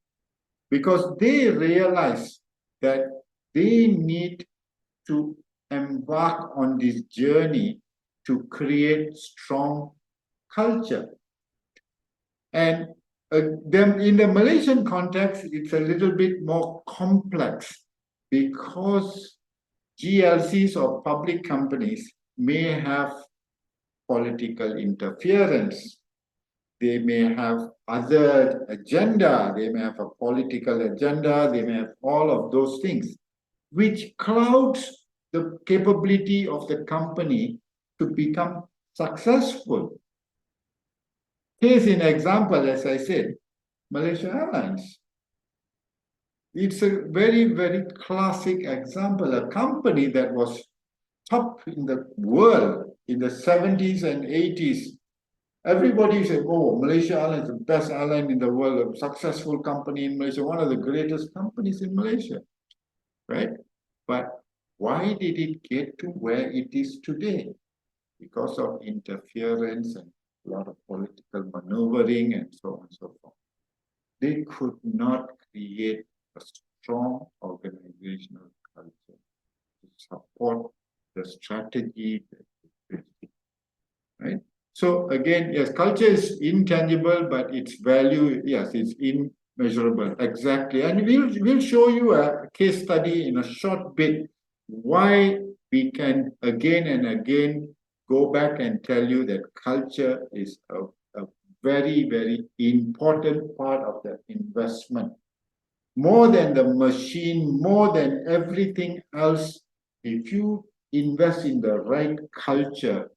because they realize that they need to embark on this journey to create strong culture. And then in the Malaysian context, it's a little bit more complex because GLCs or public companies may have political interference. They may have other agenda. They may have a political agenda. They may have all of those things, which clouds the capability of the company to become successful. Case in example, as I said, Malaysia Airlines. It's a very, very classic example, a company that was top in the world in the 70s and 80s. Everybody said, oh, Malaysia Airlines is the best airline in the world, a successful company in Malaysia, one of the greatest companies in Malaysia, right? But why did it get to where it is today? Because of interference and a lot of political maneuvering and so on and so forth. They could not create a strong organizational culture to support the strategy, right? So again, yes, culture is intangible, but its value, yes, it's immeasurable. Exactly. And we'll show you a case study in a short bit why we can again and again go back and tell you that culture is a very, very important part of the investment. More than the machine, more than everything else, if you invest in the right culture,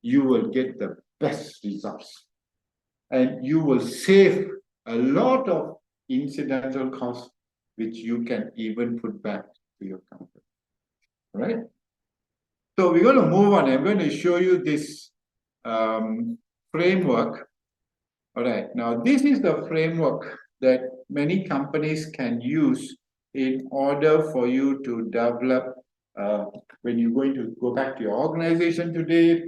you will get the best results. And you will save a lot of incidental costs, which you can even put back to your company, right? So we're going to move on. I'm going to show you this framework. All right, now this is the framework that many companies can use in order for you to develop when you're going to go back to your organization today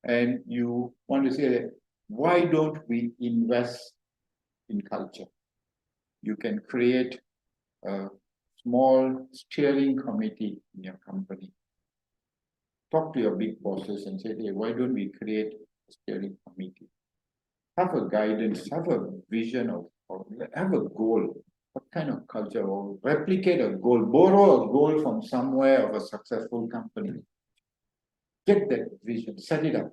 and you want to say, why don't we invest in culture? You can create a small steering committee in your company. Talk to your big bosses and say, hey, why don't we create a steering committee? Have a guidance, have a vision or have a goal. What kind of culture? Or replicate a goal, borrow a goal from somewhere of a successful company. Get that vision, set it up.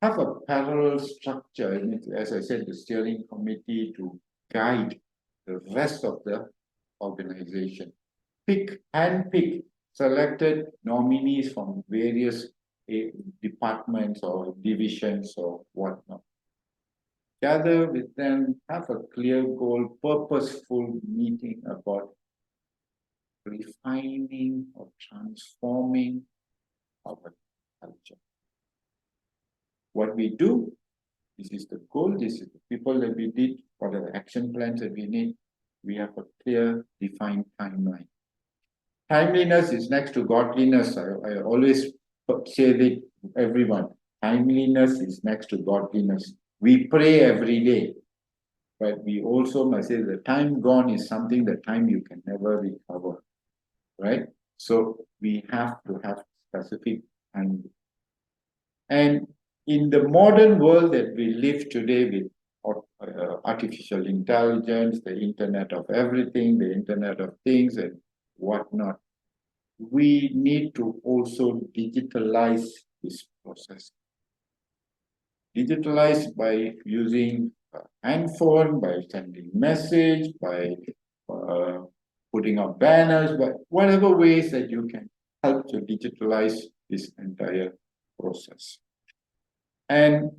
Have a parallel structure, as I said, the steering committee to guide the rest of the organization. Handpick selected nominees from various departments or divisions or whatnot. Gather with them, have a clear goal, purposeful meeting about refining or transforming our culture. What we do, this is the goal, this is the people that we did, what are the action plans that we need. We have a clear, defined timeline. Timeliness is next to godliness. I always say that to everyone. Timeliness is next to godliness. We pray every day, but we also must say the time gone is something that time you can never recover, right? So we have to have specific time. And in the modern world that we live today with artificial intelligence, the Internet of everything, the Internet of things and whatnot, we need to also digitalize this process. Digitalize by using handphone, by sending message, by putting up banners, but whatever ways that you can help to digitalize this entire process. And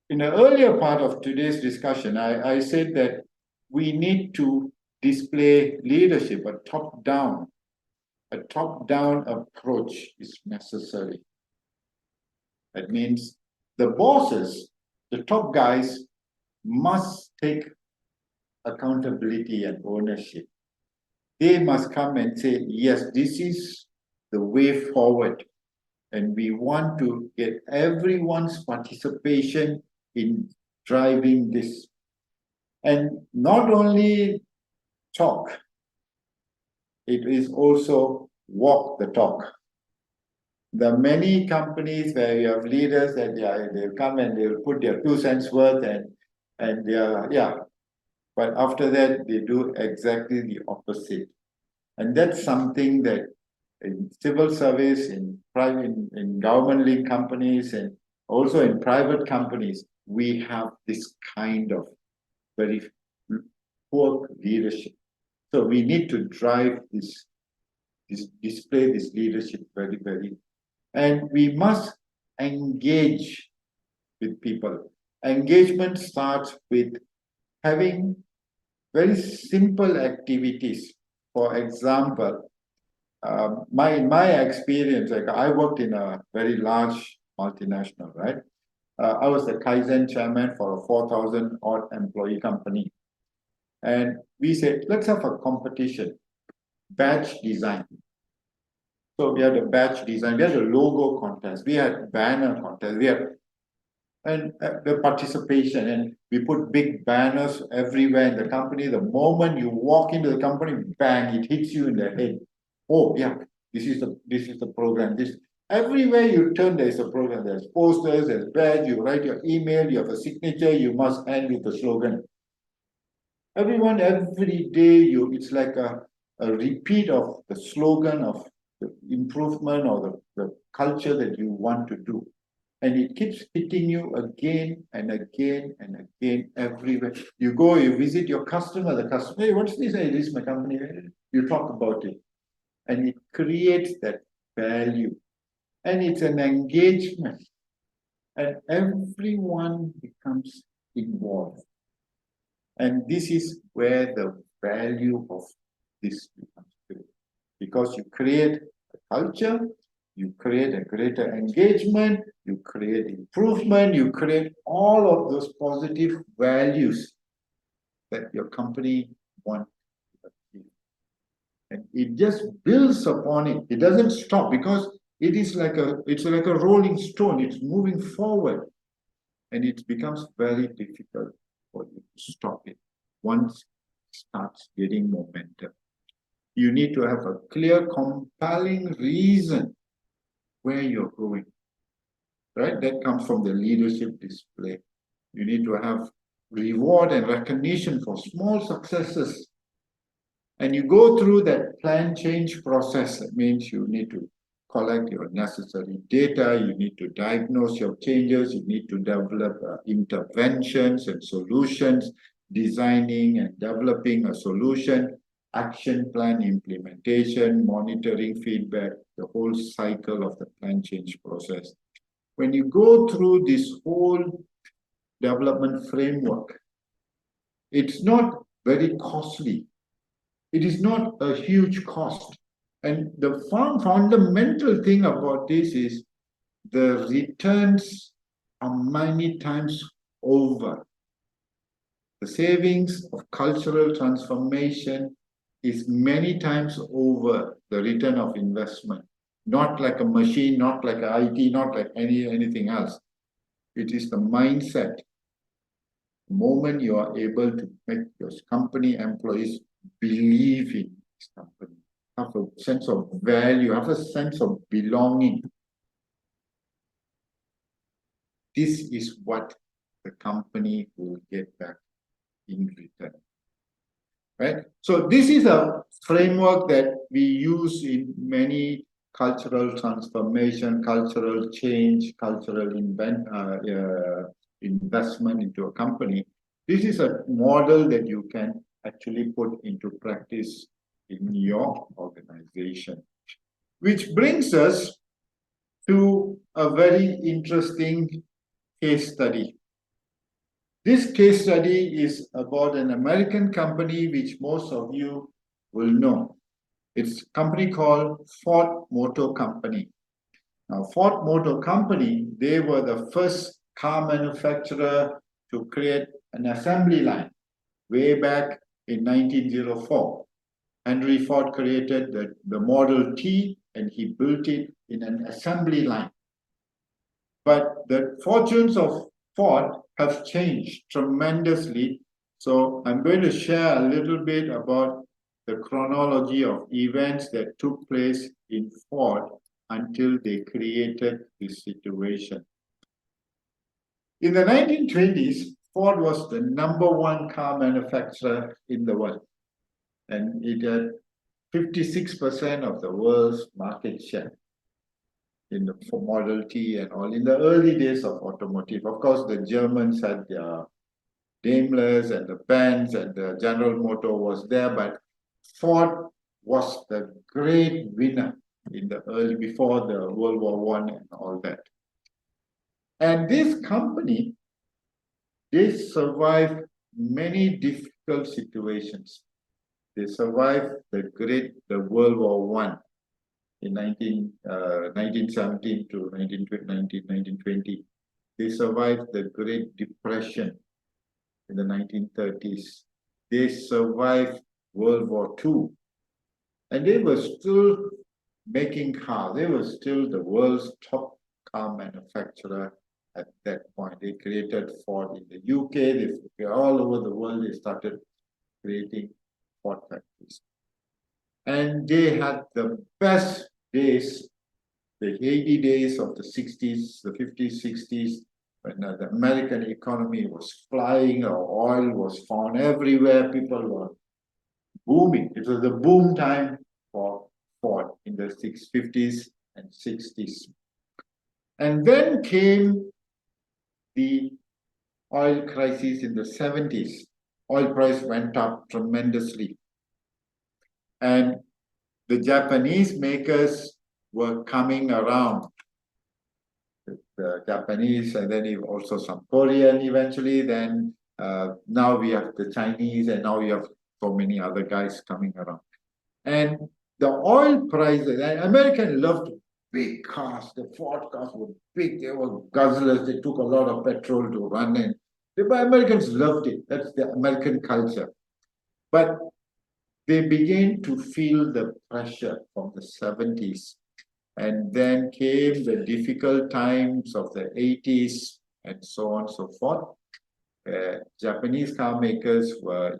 in the earlier part of today's discussion, I said that we need to display leadership, a top-down approach is necessary. That means the bosses, the top guys, must take accountability and ownership. They must come and say, yes, this is the way forward. And we want to get everyone's participation in driving this. And not only talk, it is also walk the talk. There are many companies where you have leaders that they'll come and they'll put their 2 cents worth and they are, yeah. But after that, they do exactly the opposite. And that's something that in civil service, in private, in government-linked companies, and also in private companies, we have this kind of very poor leadership. So we need to drive this display this leadership very, very, and we must engage with people. Engagement starts with having very simple activities. For example, in my experience, like I worked in a very large multinational, right? I was the Kaizen chairman for a 4,000 odd employee company. And we said, let's have a competition, badge design. So we had a badge design, we had a logo contest, we had banner contest, we had the participation, and we put big banners everywhere in the company. The moment you walk into the company, bang, it hits you in the head. Oh yeah, this is the program. Everywhere you turn, there's a program. There's posters, there's badge, you write your email, you have a signature, you must end with the slogan. Everyone, every day, it's like a repeat of the slogan of the improvement or the culture that you want to do. And it keeps hitting you again and again and again everywhere. You go, you visit your customer, the customer, hey, what's this? Hey, this is my company. You talk about it. And it creates that value. And it's an engagement. And everyone becomes involved. And this is where the value of this becomes clear. Because you create a culture, you create a greater engagement, you create improvement, you create all of those positive values that your company wants to achieve. And it just builds upon it. It doesn't stop because it's like a rolling stone. It's moving forward. And it becomes very difficult for you to stop it once it starts getting momentum. You need to have a clear, compelling reason where you're going, right? That comes from the leadership display. You need to have reward and recognition for small successes. And you go through that plan change process. That means you need to collect your necessary data, you need to diagnose your changes, you need to develop interventions and solutions, designing and developing a solution, action plan implementation, monitoring feedback, the whole cycle of the plan change process. When you go through this whole development framework, it's not very costly. It is not a huge cost. And the fundamental thing about this is the returns are many times over. The savings of cultural transformation is many times over the return of investment. Not like a machine, not like IT, not like anything else. It is the mindset. The moment you are able to make your company employees believe in this company, have a sense of value, have a sense of belonging. This is what the company will get back in return. Right? So this is a framework that we use in many cultural transformation, cultural change, cultural investment into a company. This is a model that you can actually put into practice in your organization. Which brings us to a very interesting case study. This case study is about an American company which most of you will know. It's a company called Ford Motor Company. Now, Ford Motor Company, they were the first car manufacturer to create an assembly line way back in 1904. Henry Ford created the Model T and he built it in an assembly line. But the fortunes of Ford have changed tremendously. So I'm going to share a little bit about the chronology of events that took place in Ford until they created this situation. In the 1920s, Ford was the #1 car manufacturer in the world, and it had 56% of the world's market share in the Model T and all. In the early days of automotive, of course, the Germans had their Daimlers and the Benz and the General Motor was there, but Ford was the great winner in the early, before the World War I and all that. And this company, they survived many difficult situations. They survived the World War I in 1917 to 1920. They survived the Great Depression in the 1930s. They survived World War II. And they were still making cars. They were still the world's top car manufacturer at that point. They created Ford in the UK, all over the world, they started creating Ford factories. And they had the best days, the 80 days of the 60s, the 50s, 60s, when the American economy was flying, oil was found everywhere, people were booming. It was the boom time for Ford in the 50s and 60s. And then came the oil crisis in the 70s. Oil price went up tremendously. And the Japanese makers were coming around. The Japanese, and then also some Korean eventually. Then now we have the Chinese, and now we have so many other guys coming around. And the oil prices, and Americans loved big cars. The Ford cars were big. They were guzzlers. They took a lot of petrol to run in. But Americans loved it. That's the American culture. But they began to feel the pressure from the 70s. And then came the difficult times of the 80s and so on and so forth. Japanese car makers were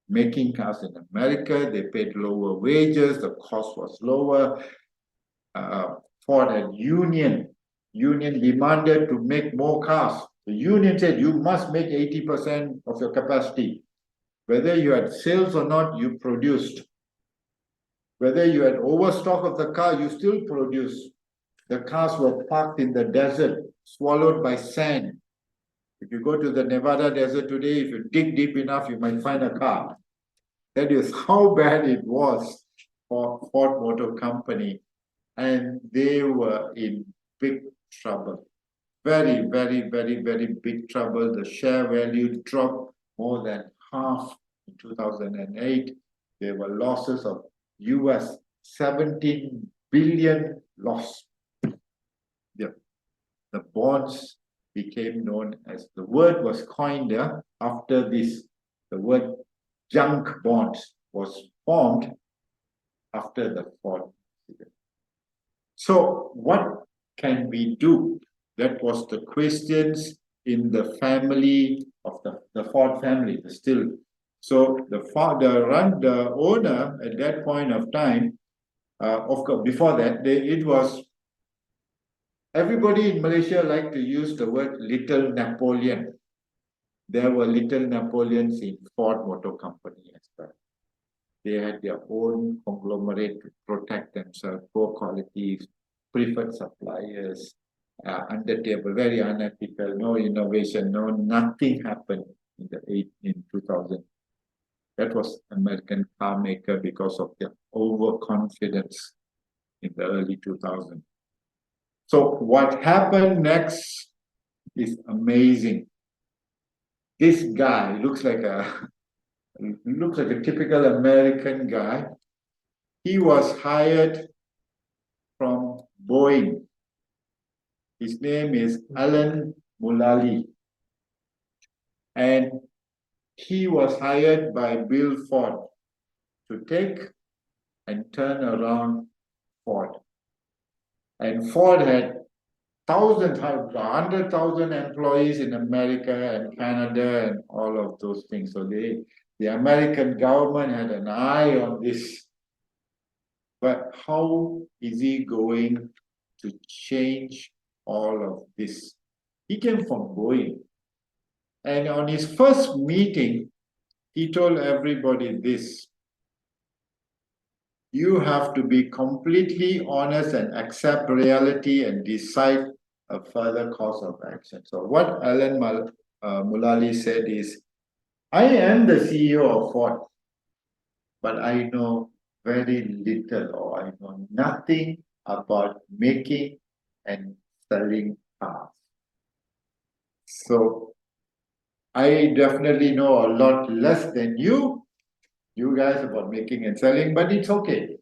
making cars in America. They paid lower wages. The cost was lower. Ford had union demanded to make more cars. The union said, you must make 80% of your capacity. Whether you had sales or not, you produced. Whether you had overstock of the car, you still produced. The cars were parked in the desert, swallowed by sand. If you go to the Nevada desert today, if you dig deep enough, you might find a car. That is how bad it was for Ford Motor Company. And they were in big trouble. Very, very, very, very big trouble. The share value dropped more than half in 2008. There were losses of US 17 billion loss. The bonds became known as, the word was coined after this, the word junk bonds was formed after the Ford incident. So what can we do? That was the questions in the family of the Ford family, still. So the owner at that point of time, of course, before that, it was, everybody in Malaysia liked to use the word Little Napoleon. There were Little Napoleons in Ford Motor Company as well. They had their own conglomerate to protect themselves, poor qualities, preferred suppliers, under table, very unethical, no innovation, nothing happened in 2000. That was American car maker because of their overconfidence in the early 2000s. So what happened next is amazing. This guy looks like a typical American guy. He was hired from Boeing. His name is Alan Mulally. And he was hired by Bill Ford to take and turn around Ford. And Ford had 100,000 employees in America and Canada and all of those things. So the American government had an eye on this. But how is he going to change all of this? He came from Boeing. And on his first meeting, he told everybody this: you have to be completely honest and accept reality and decide a further course of action. So what Alan Mulally said is, I am the CEO of Ford, but I know very little, or I know nothing about making and selling cars. So I definitely know a lot less than you guys, about making and selling, but it's okay.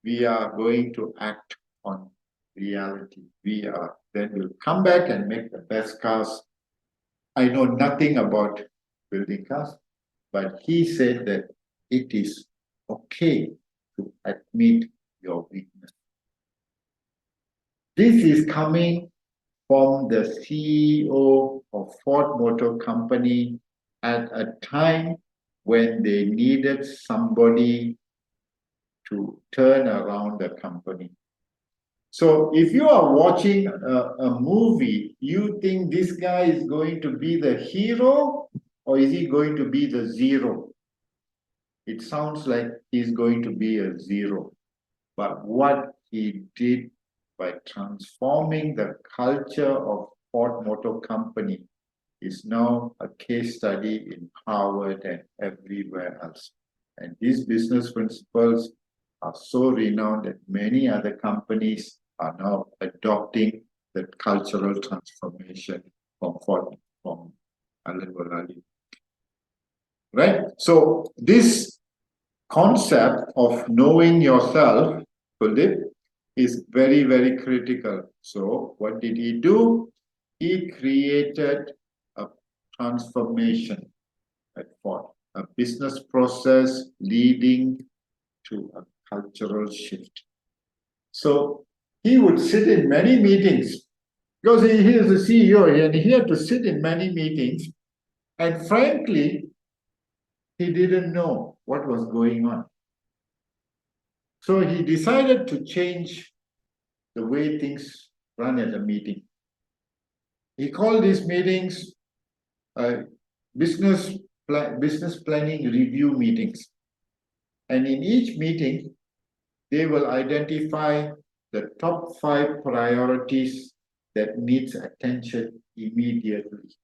We are going to act on reality. Then we'll come back and make the best cars. I know nothing about building cars, but he said that it is okay to admit your weakness. This is coming from the CEO of Ford Motor Company at a time when they needed somebody to turn around the company. So if you are watching a movie, you think this guy is going to be the hero, or is he going to be the zero? It sounds like he's going to be a zero. But what he did by transforming the culture of Ford Motor Company is now a case study in Harvard and everywhere else. And his business principles are so renowned that many other companies are now adopting that cultural transformation from Alan Mulally. Right? So this concept of knowing yourself, Kuldeep, is very, very critical. So what did he do? He created a transformation at Ford, a business process leading to a cultural shift. So he would sit in many meetings, because he is the CEO and he had to sit in many meetings. And frankly, he didn't know what was going on. So he decided to change the way things run at a meeting. He called these meetings business planning review meetings. And in each meeting, they will identify the top 5 priorities that needs attention immediately.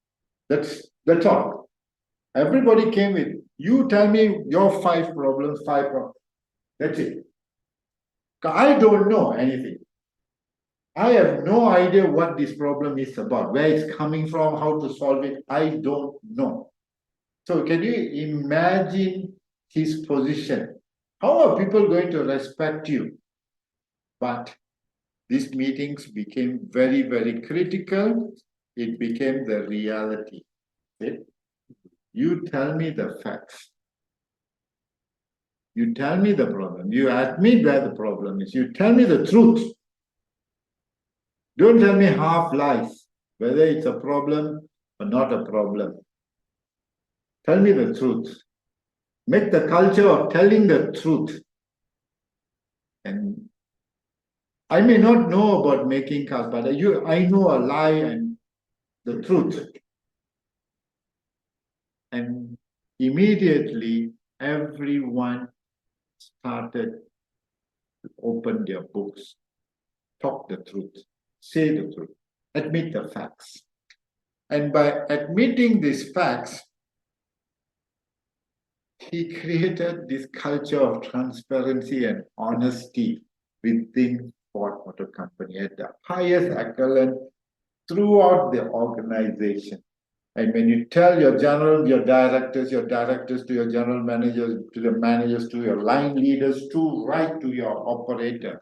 That's all. Everybody came with, you tell me your 5 problems. That's it. I don't know anything. I have no idea what this problem is about, where it's coming from, how to solve it. I don't know. So can you imagine his position? How are people going to respect you? But these meetings became very, very critical. It became the reality. Okay? You tell me the facts. You tell me the problem. You admit where the problem is. You tell me the truth. Don't tell me half lies, whether it's a problem or not a problem. Tell me the truth. Make the culture of telling the truth. And I may not know about making cars, but I know a lie and the truth. And immediately, everyone started to open their books, talk the truth, say the truth, admit the facts. And by admitting these facts, he created this culture of transparency and honesty within Ford Motor Company at the highest echelon throughout the organization. And when you tell your directors to your general managers, to the managers, to your line leaders, to right to your operator,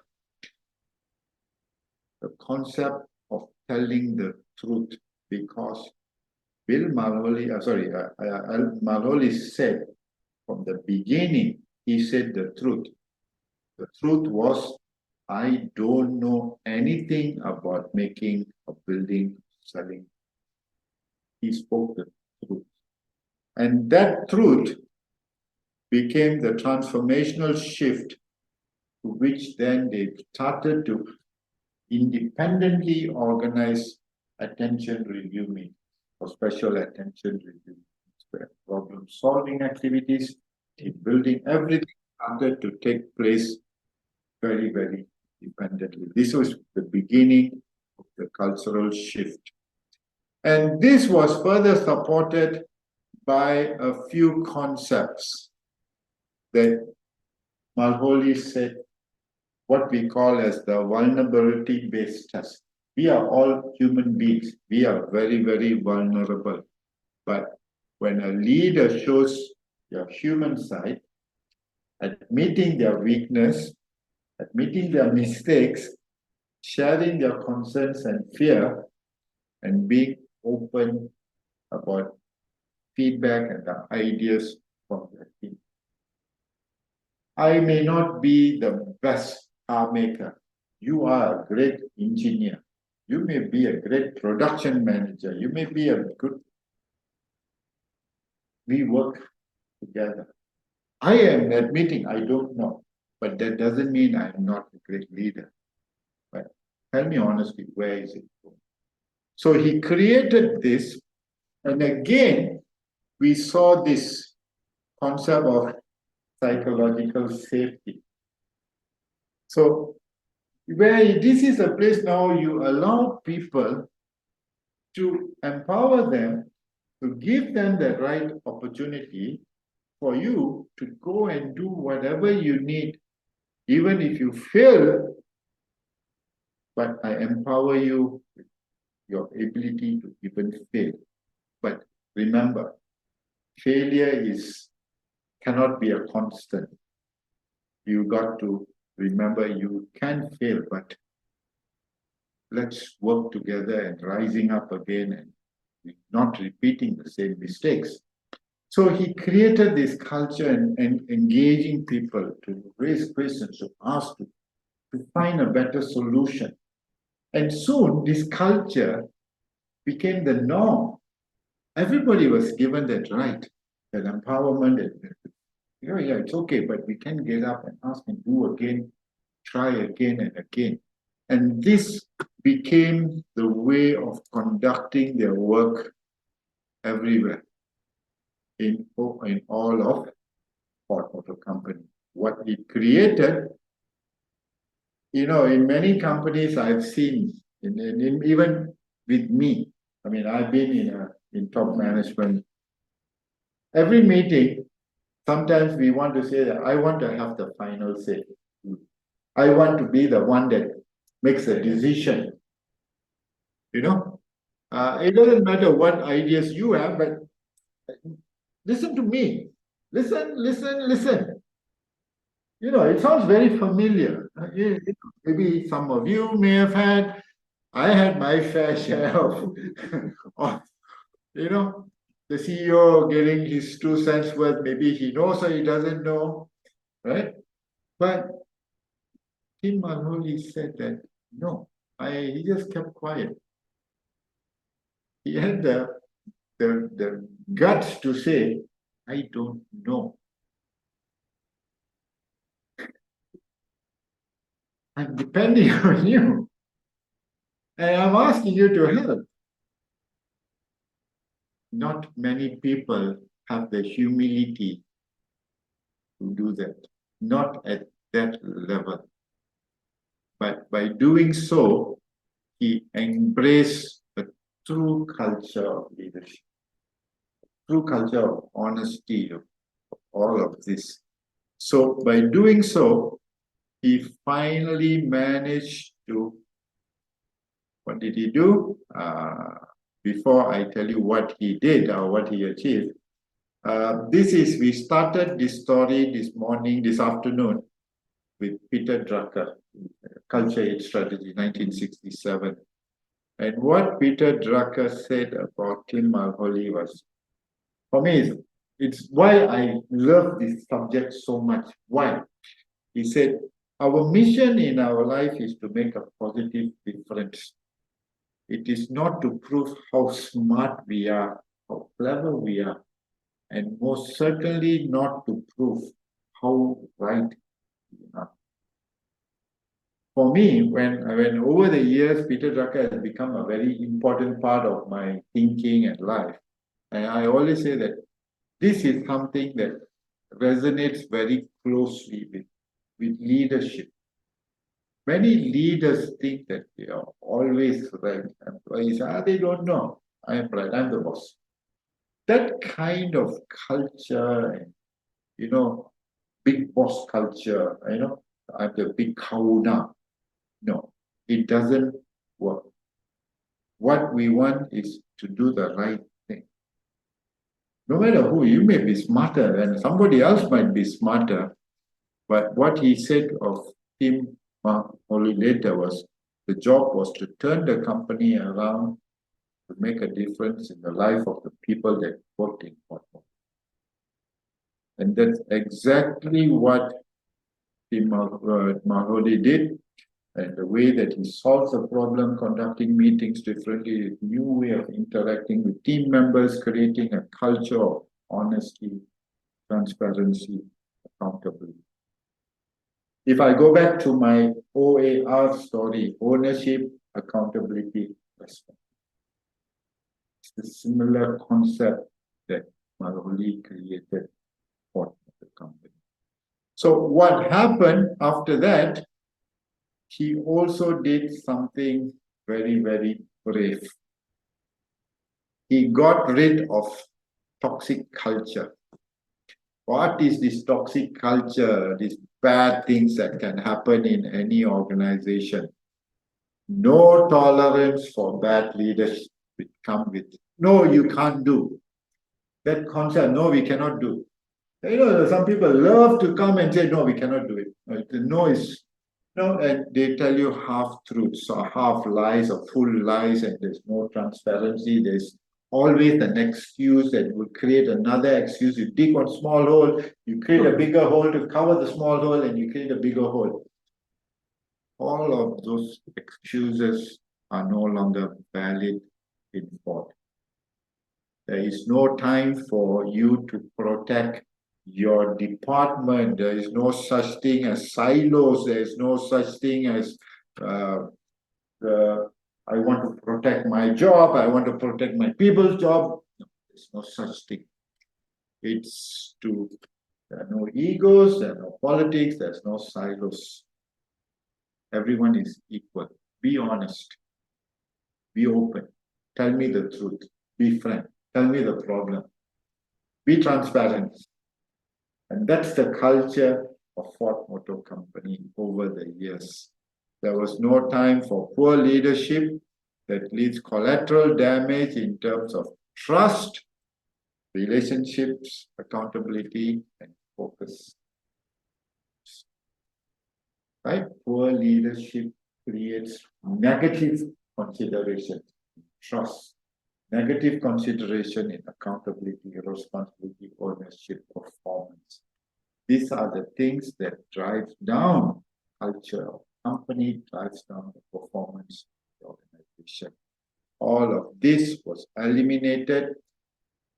the concept of telling the truth, because Malholly said from the beginning, he said the truth. The truth was, I don't know anything about making a building, selling. He spoke the truth. And that truth became the transformational shift to which then they started to independently organize attention review meetings or special attention review meetings, where problem-solving activities, team building, everything started to take place very, very independently. This was the beginning of the cultural shift. And this was further supported by a few concepts that Malholly said, what we call as the vulnerability-based test. We are all human beings. We are very, very vulnerable. But when a leader shows your human side, admitting their weakness, admitting their mistakes, sharing their concerns and fear, and being open about feedback and the ideas from their team. I may not be the best car maker. You are a great engineer. You may be a great production manager. You may be a good... We work together. I am admitting I don't know, but that doesn't mean I'm not a great leader. But tell me honestly, where is it going? So he created this, and again, we saw this concept of psychological safety. So where this is a place now you allow people to empower them, to give them the right opportunity for you to go and do whatever you need, even if you fail, but I empower you with your ability to even fail. But remember, failure cannot be a constant. You got to remember you can fail, but let's work together and rising up again and not repeating the same mistakes. So he created this culture and engaging people to raise questions, to ask, to find a better solution. And soon this culture became the norm. Everybody was given that right, that empowerment. Yeah, it's okay, but we can get up and ask and do again, try again and again. And this became the way of conducting their work everywhere in all of Ford Motor Company. What it created, in many companies I've seen, even with me, I mean, I've been in top management. Every meeting, sometimes we want to say that I want to have the final say. I want to be the one that makes a decision. It doesn't matter what ideas you have, but listen to me. Listen. It sounds very familiar. Maybe some of you may have had. I had my fair share of the CEO getting his 2 cents worth. Maybe he knows or he doesn't know, right? But Tim Malholly said that, no, he just kept quiet. He had the guts to say, I don't know. I'm depending on you. And I'm asking you to help. Not many people have the humility to do that, not at that level. But by doing so, he embraced the true culture of leadership, true culture of honesty, of all of this. So by doing so, he finally managed to, what did he do? Before I tell you what he did or what he achieved, we started this story this afternoon with Peter Drucker, Culture Aid Strategy, 1967. And what Peter Drucker said about Tim Mulholland was, for me, it's why I love this subject so much. Why? He said, our mission in our life is to make a positive difference. It is not to prove how smart we are, how clever we are, and most certainly not to prove how right we are. For me, when over the years, Peter Drucker has become a very important part of my thinking and life. And I always say that this is something that resonates very closely with leadership. Many leaders think that they are always right. Employees, they don't know. I am right, I'm the boss. That kind of culture, big boss culture, I'm the big cow now. No, it doesn't work. What we want is to do the right thing. No matter who, you may be smarter and somebody else might be smarter, but what he said of Tim Mulholland later was, the job was to turn the company around to make a difference in the life of the people that worked in Portmore. And that's exactly what Tim Mulholland did. And the way that he solves a problem, conducting meetings differently, a new way of interacting with team members, creating a culture of honesty, transparency, accountability. If I go back to my OAR story, ownership, accountability, respect. It's a similar concept that Mulholland created for the company. So what happened after that, he also did something very, very brave. He got rid of toxic culture. What is this toxic culture, these bad things that can happen in any organization? No tolerance for bad leadership will come with it. No, you can't do. That concept, no, we cannot do. Some people love to come and say, no, we cannot do it. No is no, and they tell you half truths or half lies or full lies, and there's no transparency. There's always an excuse that will create another excuse. You dig one small hole, you create a bigger hole to cover the small hole, and you create a bigger hole. All of those excuses are no longer valid in court. There is no time for you to protect your department. There is no such thing as silos. There is no such thing as I want to protect my job. I want to protect my people's job. No, there's no such thing. It's there are no egos, there are no politics, there's no silos. Everyone is equal. Be honest. Be open. Tell me the truth. Be frank. Tell me the problem. Be transparent. And that's the culture of Ford Motor Company over the years. There was no time for poor leadership that leads collateral damage in terms of trust, relationships, accountability, and focus. Right? Poor leadership creates negative consideration, trust, negative consideration in accountability, responsibility, ownership, performance. These are the things that drive down culture of company, drives down the performance of the organization. All of this was eliminated,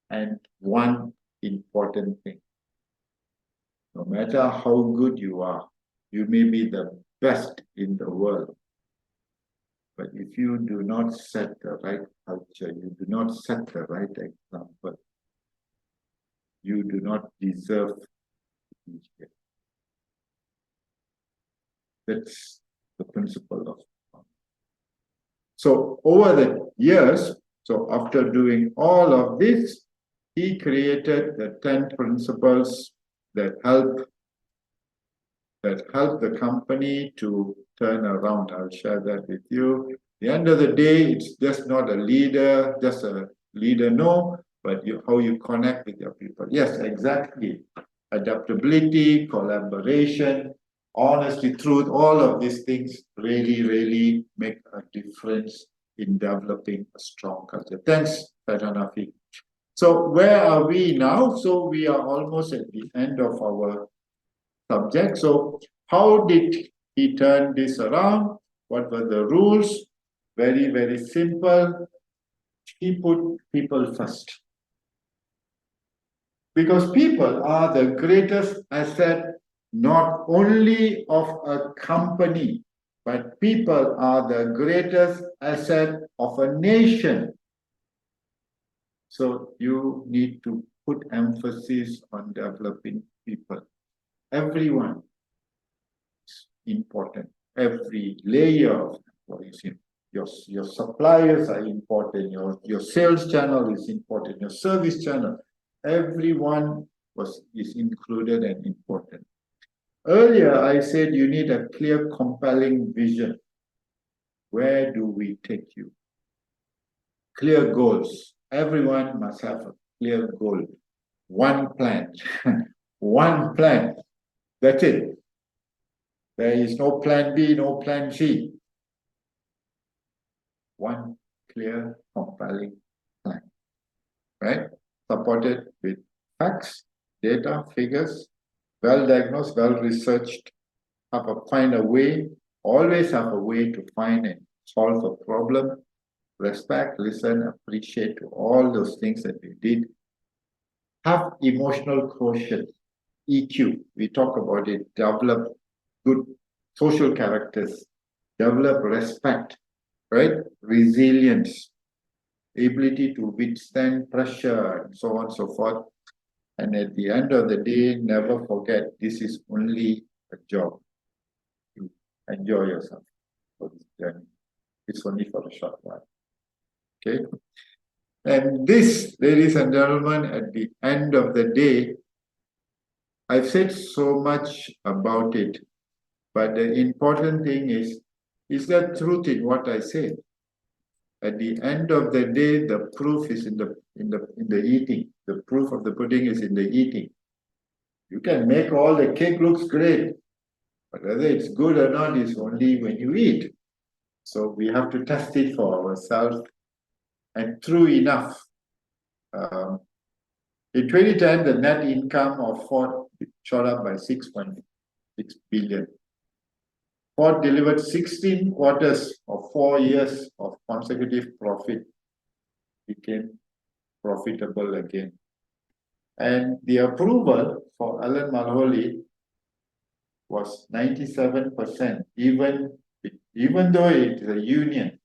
and one important thing. No matter how good you are, you may be the best in the world, but if you do not set the right culture, you do not set the right example, you do not deserve to be here. That's the principle of. So over the years, so after doing all of this, he created the 10 principles that help the company to turn around. I'll share that with you. At the end of the day, it's just not a leader, no, but how you connect with your people. Yes, exactly. Adaptability, collaboration, honesty, truth, all of these things really, really make a difference in developing a strong culture. Thanks, Hanafi. So where are we now? So we are almost at the end of our subject. So how did he turn this around? What were the rules? Very, very simple. He put people first. Because people are the greatest asset, not only of a company, but people are the greatest asset of a nation. So you need to put emphasis on developing people. Everyone is important. Every layer of employees. Your suppliers are important. Your sales channel is important. Your service channel. Everyone is included and important. Earlier, I said you need a clear, compelling vision. Where do we take you? Clear goals. Everyone must have a clear goal. One plan. One plan. That's it. There is no plan B, no plan C. One clear, compelling plan. Right? Supported with facts, data, figures, well diagnosed, well researched, find a way, always have a way to find and solve a problem, respect, listen, appreciate all those things that we did. Have emotional quotient, EQ, we talk about it, develop good social characters, develop respect, right? Resilience, ability to withstand pressure, and so on and so forth. And at the end of the day, never forget, this is only a job. You enjoy yourself for this journey. It's only for a short while. Okay? And this, ladies and gentlemen, at the end of the day, I've said so much about it, but the important thing is there truth in what I said? At the end of the day, the proof is in the eating. The proof of the pudding is in the eating. You can make all the cake looks great, but whether it's good or not is only when you eat. So we have to test it for ourselves. And true enough, in 2010, the net income of Ford shot up by 6.6 billion. Ford delivered 16 quarters of 4 years of consecutive profit, became profitable again. And the approval for Alan Mulholland was 97%, even though it is a union,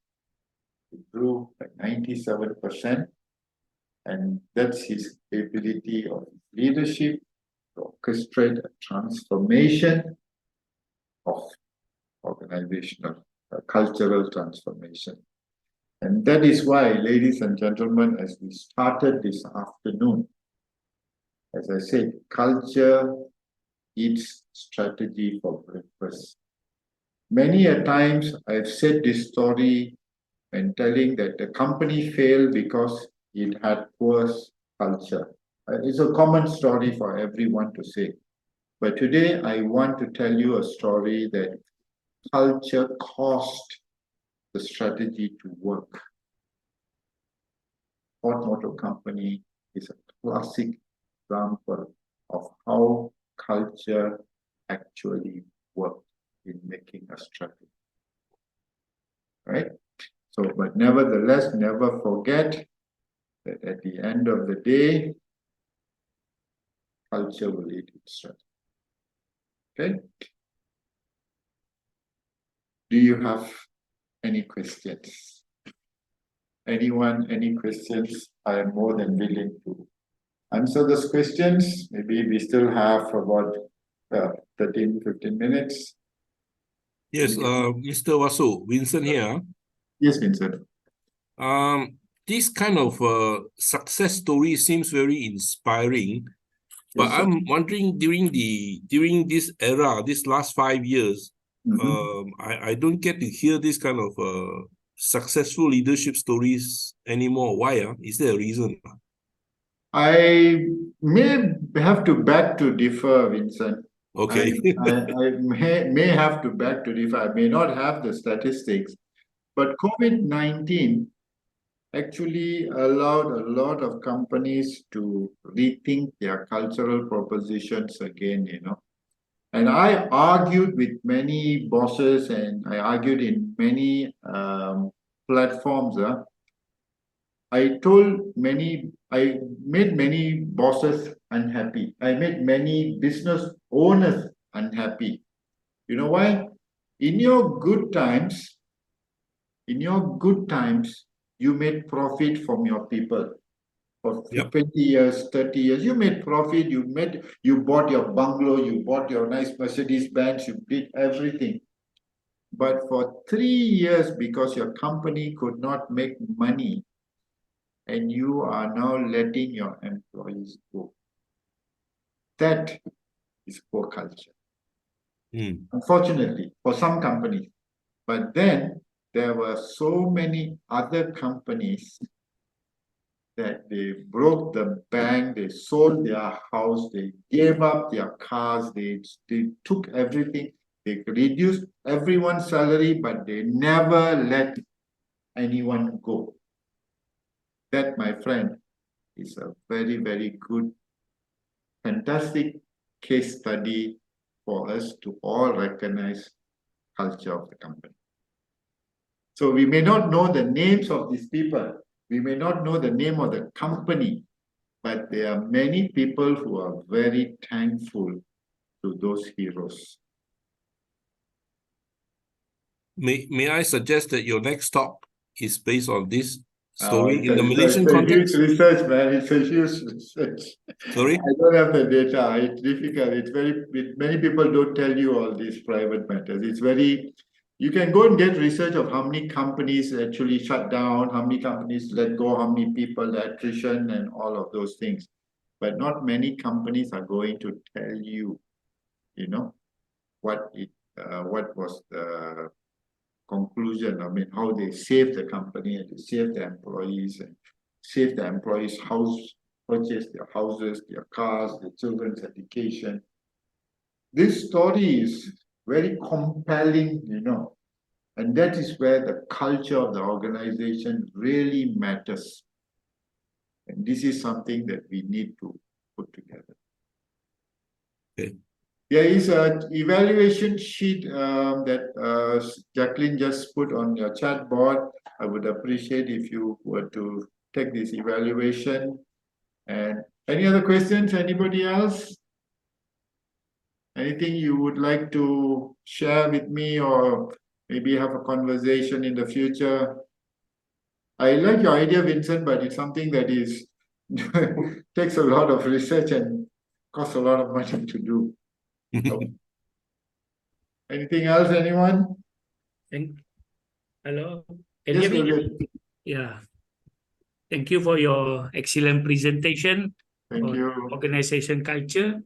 it grew by 97%. And that's his ability of leadership to orchestrate a transformation of organizational, cultural transformation. And that is why, ladies and gentlemen, as we started this afternoon, as I said, culture eats strategy for breakfast. Many a times I've said this story when telling that the company failed because it had poor culture. It's a common story for everyone to say. But today I want to tell you a story that culture caused the strategy to work. Ford Motor Company is a classic example of how culture actually worked in making a strategy. Right? So, but nevertheless, never forget that at the end of the day, culture will lead its strategy. Okay? Do you have any questions? Anyone, any questions? I am more than willing to answer those questions. Maybe we still have about 13, 15 minutes. Yes, Mr. Wasu, Vincent here. Yes, Vincent. This kind of success story seems very inspiring. But Yes, sir. I'm wondering during this era, this last 5 years, I don't get to hear this kind of successful leadership stories anymore. Why? Is there a reason? I may have to beg to differ, Vincent. Okay. I may have to beg to differ. I may not have the statistics, but COVID-19 actually allowed a lot of companies to rethink their cultural propositions again, And I argued with many bosses and I argued in many platforms. I made many bosses unhappy. I made many business owners unhappy. You know why? In your good times, you made profit from your people. For Yep. 20 years, 30 years, you made profit, you bought your bungalow, you bought your nice Mercedes Benz, you did everything. But for 3 years, because your company could not make money, and you are now letting your employees go. That is poor culture. Unfortunately, for some companies. But then there were so many other companies that they broke the bank, they sold their house, they gave up their cars, they took everything, they reduced everyone's salary, but they never let anyone go. That, my friend, is a very, very good, fantastic case study for us to all recognize culture of the company. So we may not know the names of these people, we may not know the name of the company, but there are many people who are very thankful to those heroes. May I suggest that your next talk is based on this story It's in the Malaysian it's a context? huge research, man. It's a huge research. Sorry? I don't have the data. It's difficult. Many people don't tell you all these private matters. You can go and get research of how many companies actually shut down, how many companies let go, how many people, the attrition and all of those things. But not many companies are going to tell you, what was the conclusion. I mean, how they saved the company and they saved the employees and saved the employees' house, purchased their houses, their cars, their children's education. This story is very compelling, and that is where the culture of the organization really matters. And this is something that we need to put together. Okay. There is an evaluation sheet that Jacqueline just put on your chat board. I would appreciate if you were to take this evaluation. And any other questions? Anybody else? Anything you would like to share with me or maybe have a conversation in the future? I like your idea, Vincent, but it's something that is takes a lot of research and costs a lot of money to do. Anything else, anyone? Hello. Can Yes, you hear me? Rohit. Yeah. Thank you for your excellent presentation Thank on you. organization culture.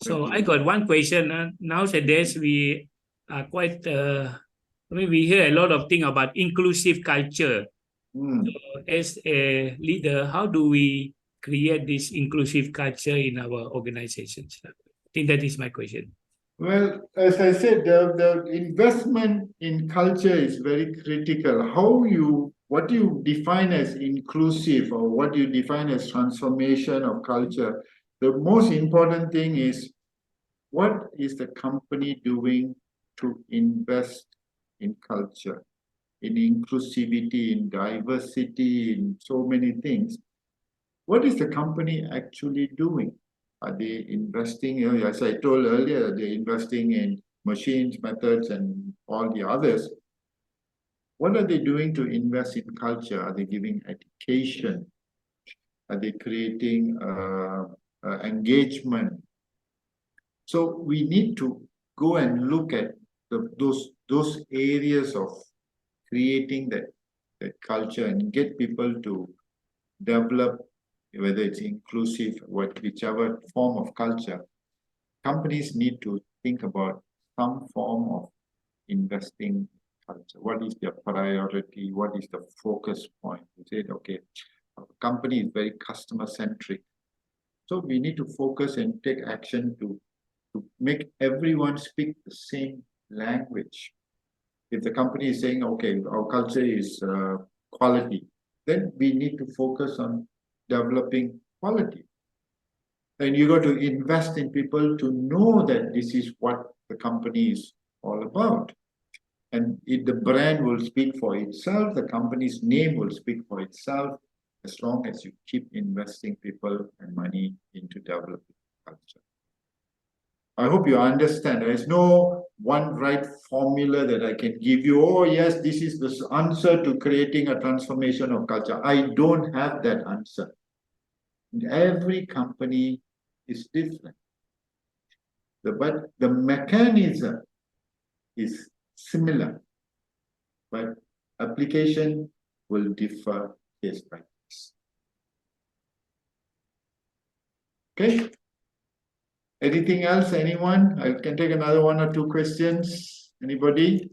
So Thank I you. got one question. Nowadays, we are quite, we hear a lot of things about inclusive culture. So as a leader, how do we create this inclusive culture in our organizations? I think that is my question. Well, as I said, the investment in culture is very critical. What you define as inclusive or what you define as transformation of culture, the most important thing is what is the company doing to invest in culture, in inclusivity, in diversity, in so many things. What is the company actually doing? Are they investing, as I told earlier, they're investing in machines, methods, and all the others. What are they doing to invest in culture? Are they giving education? Are they creating engagement? So we need to go and look at those areas of creating that culture and get people to develop whether it's inclusive, whichever form of culture, companies need to think about some form of investing culture. What is their priority? What is the focus point? You said, okay, our company is very customer centric. So we need to focus and take action to make everyone speak the same language. If the company is saying, okay, our culture is quality, then we need to focus on developing quality. And you got to invest in people to know that this is what the company is all about. And the brand will speak for itself, the company's name will speak for itself, as long as you keep investing people and money into developing culture. I hope you understand. There is no one right formula that I can give you. Oh, yes, this is the answer to creating a transformation of culture. I don't have that answer. Every company is different. But the mechanism is similar, but application will differ case by case. Okay. Anything else, anyone? I can take another one or two questions. Anybody?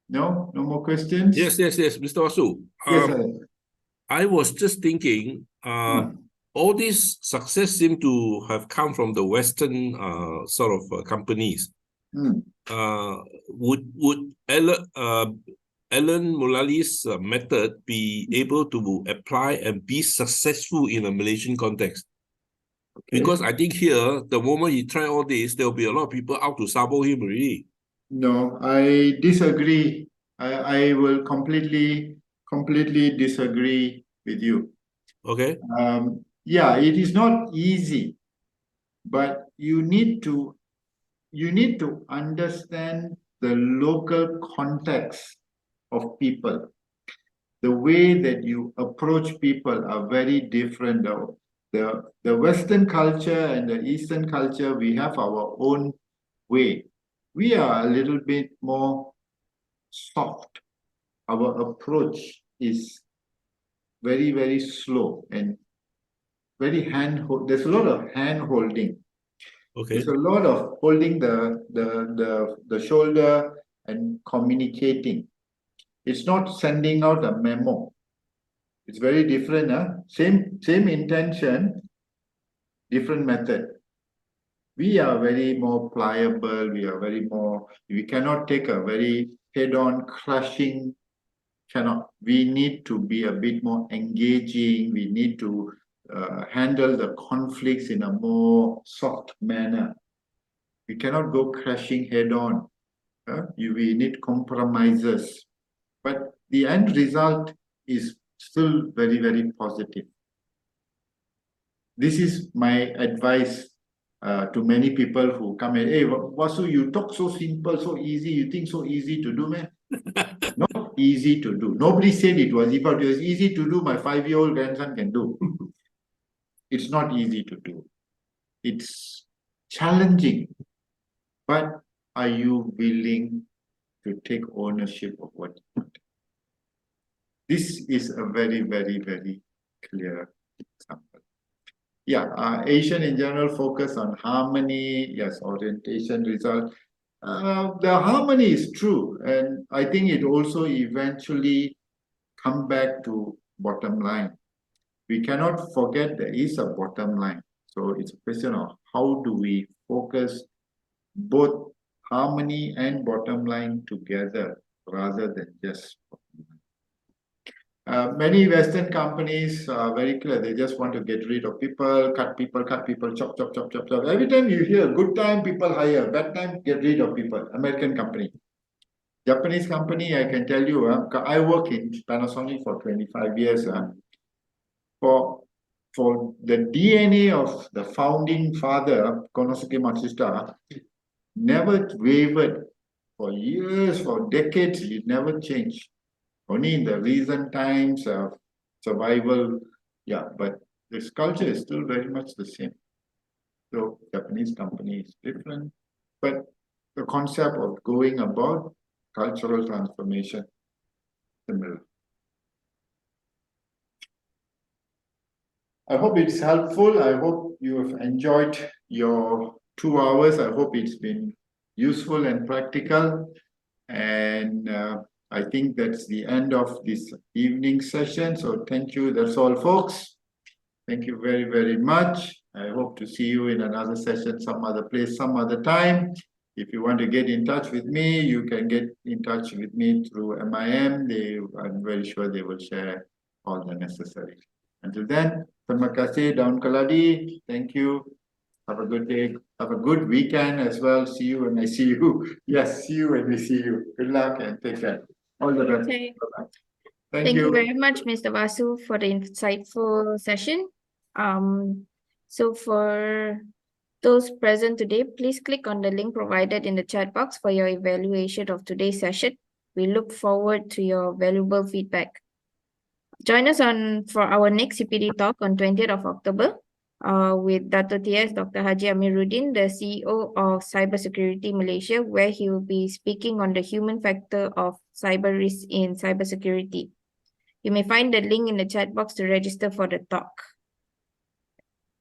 No? No more questions? Yes, Mr. Wasu. Yes, sir. I was just thinking, all this success seem to have come from the Western sort of companies. Would Alan Mulali's method be able to apply and be successful in a Malaysian context? Okay. Because I think here, the moment he try all this, there will be a lot of people out to sabo him already. No, I disagree. I will completely disagree with you. Okay. Yeah, it is not easy, but you need to understand the local context of people. The way that you approach people are very different. The Western culture and the Eastern culture, we have our own way. We are a little bit more soft. Our approach is very, very slow and very there's a lot of hand holding. Okay. There's a lot of holding the shoulder and communicating. It's not sending out a memo. It's very different. Same intention, different method. We are very more pliable. We cannot take a very head-on crushing. We need to be a bit more engaging. We need to handle the conflicts in a more soft manner. We cannot go crashing head-on. We need compromises. But the end result is still very, very positive. This is my advice to many people who come and, hey, Wasu, you talk so simple, so easy, you think so easy to do, man? Not easy to do. Nobody said it was. If it was easy to do, my 5-year-old grandson can do. It's not easy to do. It's challenging. But are you willing to take ownership of what you want? This is a very, very, very clear example. Yeah, Asian in general focus on harmony, yes, orientation, result. The harmony is true, and I think it also eventually come back to bottom line. We cannot forget there is a bottom line. So it's a question of how do we focus both harmony and bottom line together rather than just bottom line. Many Western companies are very clear. They just want to get rid of people, cut people, chop. Every time you hear good time, people hire. Bad time, get rid of people. American company. Japanese company, I can tell you, I work in Panasonic for 25 years. For the DNA of the founding father, Konosuke Matsushita, never wavered for years, for decades, it never changed. Only in the recent times of survival, yeah, but this culture is still very much the same. So Japanese company is different, but the concept of going about cultural transformation, similar. I hope it's helpful. I hope you have enjoyed your 2 hours. I hope it's been useful and practical. And I think that's the end of this evening session. So thank you. That's all, folks. Thank you very, very much. I hope to see you in another session, some other place, some other time. If you want to get in touch with me, you can get in touch with me through MIM. I'm very sure they will share all the necessary. Until then, terima kasih, Daun Keladi. Thank you. Have a good day. Have a good weekend as well. See you when I see you. Yes, see you when we see you. Good luck and take care. All the best. Okay. Bye-bye. Thank you very much, Mr. Vasu, for the insightful session. So for those present today, please click on the link provided in the chat box for your evaluation of today's session. We look forward to your valuable feedback. Join us for our next CPD talk on 20th of October with Dr. TS, Dr. Haji Amiruddin, the CEO of Cybersecurity Malaysia, where he will be speaking on the human factor of cyber risk in cybersecurity. You may find the link in the chat box to register for the talk.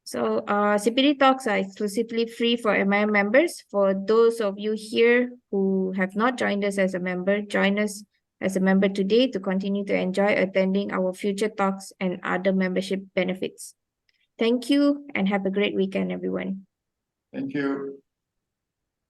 So CPD Talks are exclusively free for MIM members. For those of you here who have not joined us as a member, join us as a member today to continue to enjoy attending our future talks and other membership benefits. Thank you and have a great weekend, everyone. Thank you.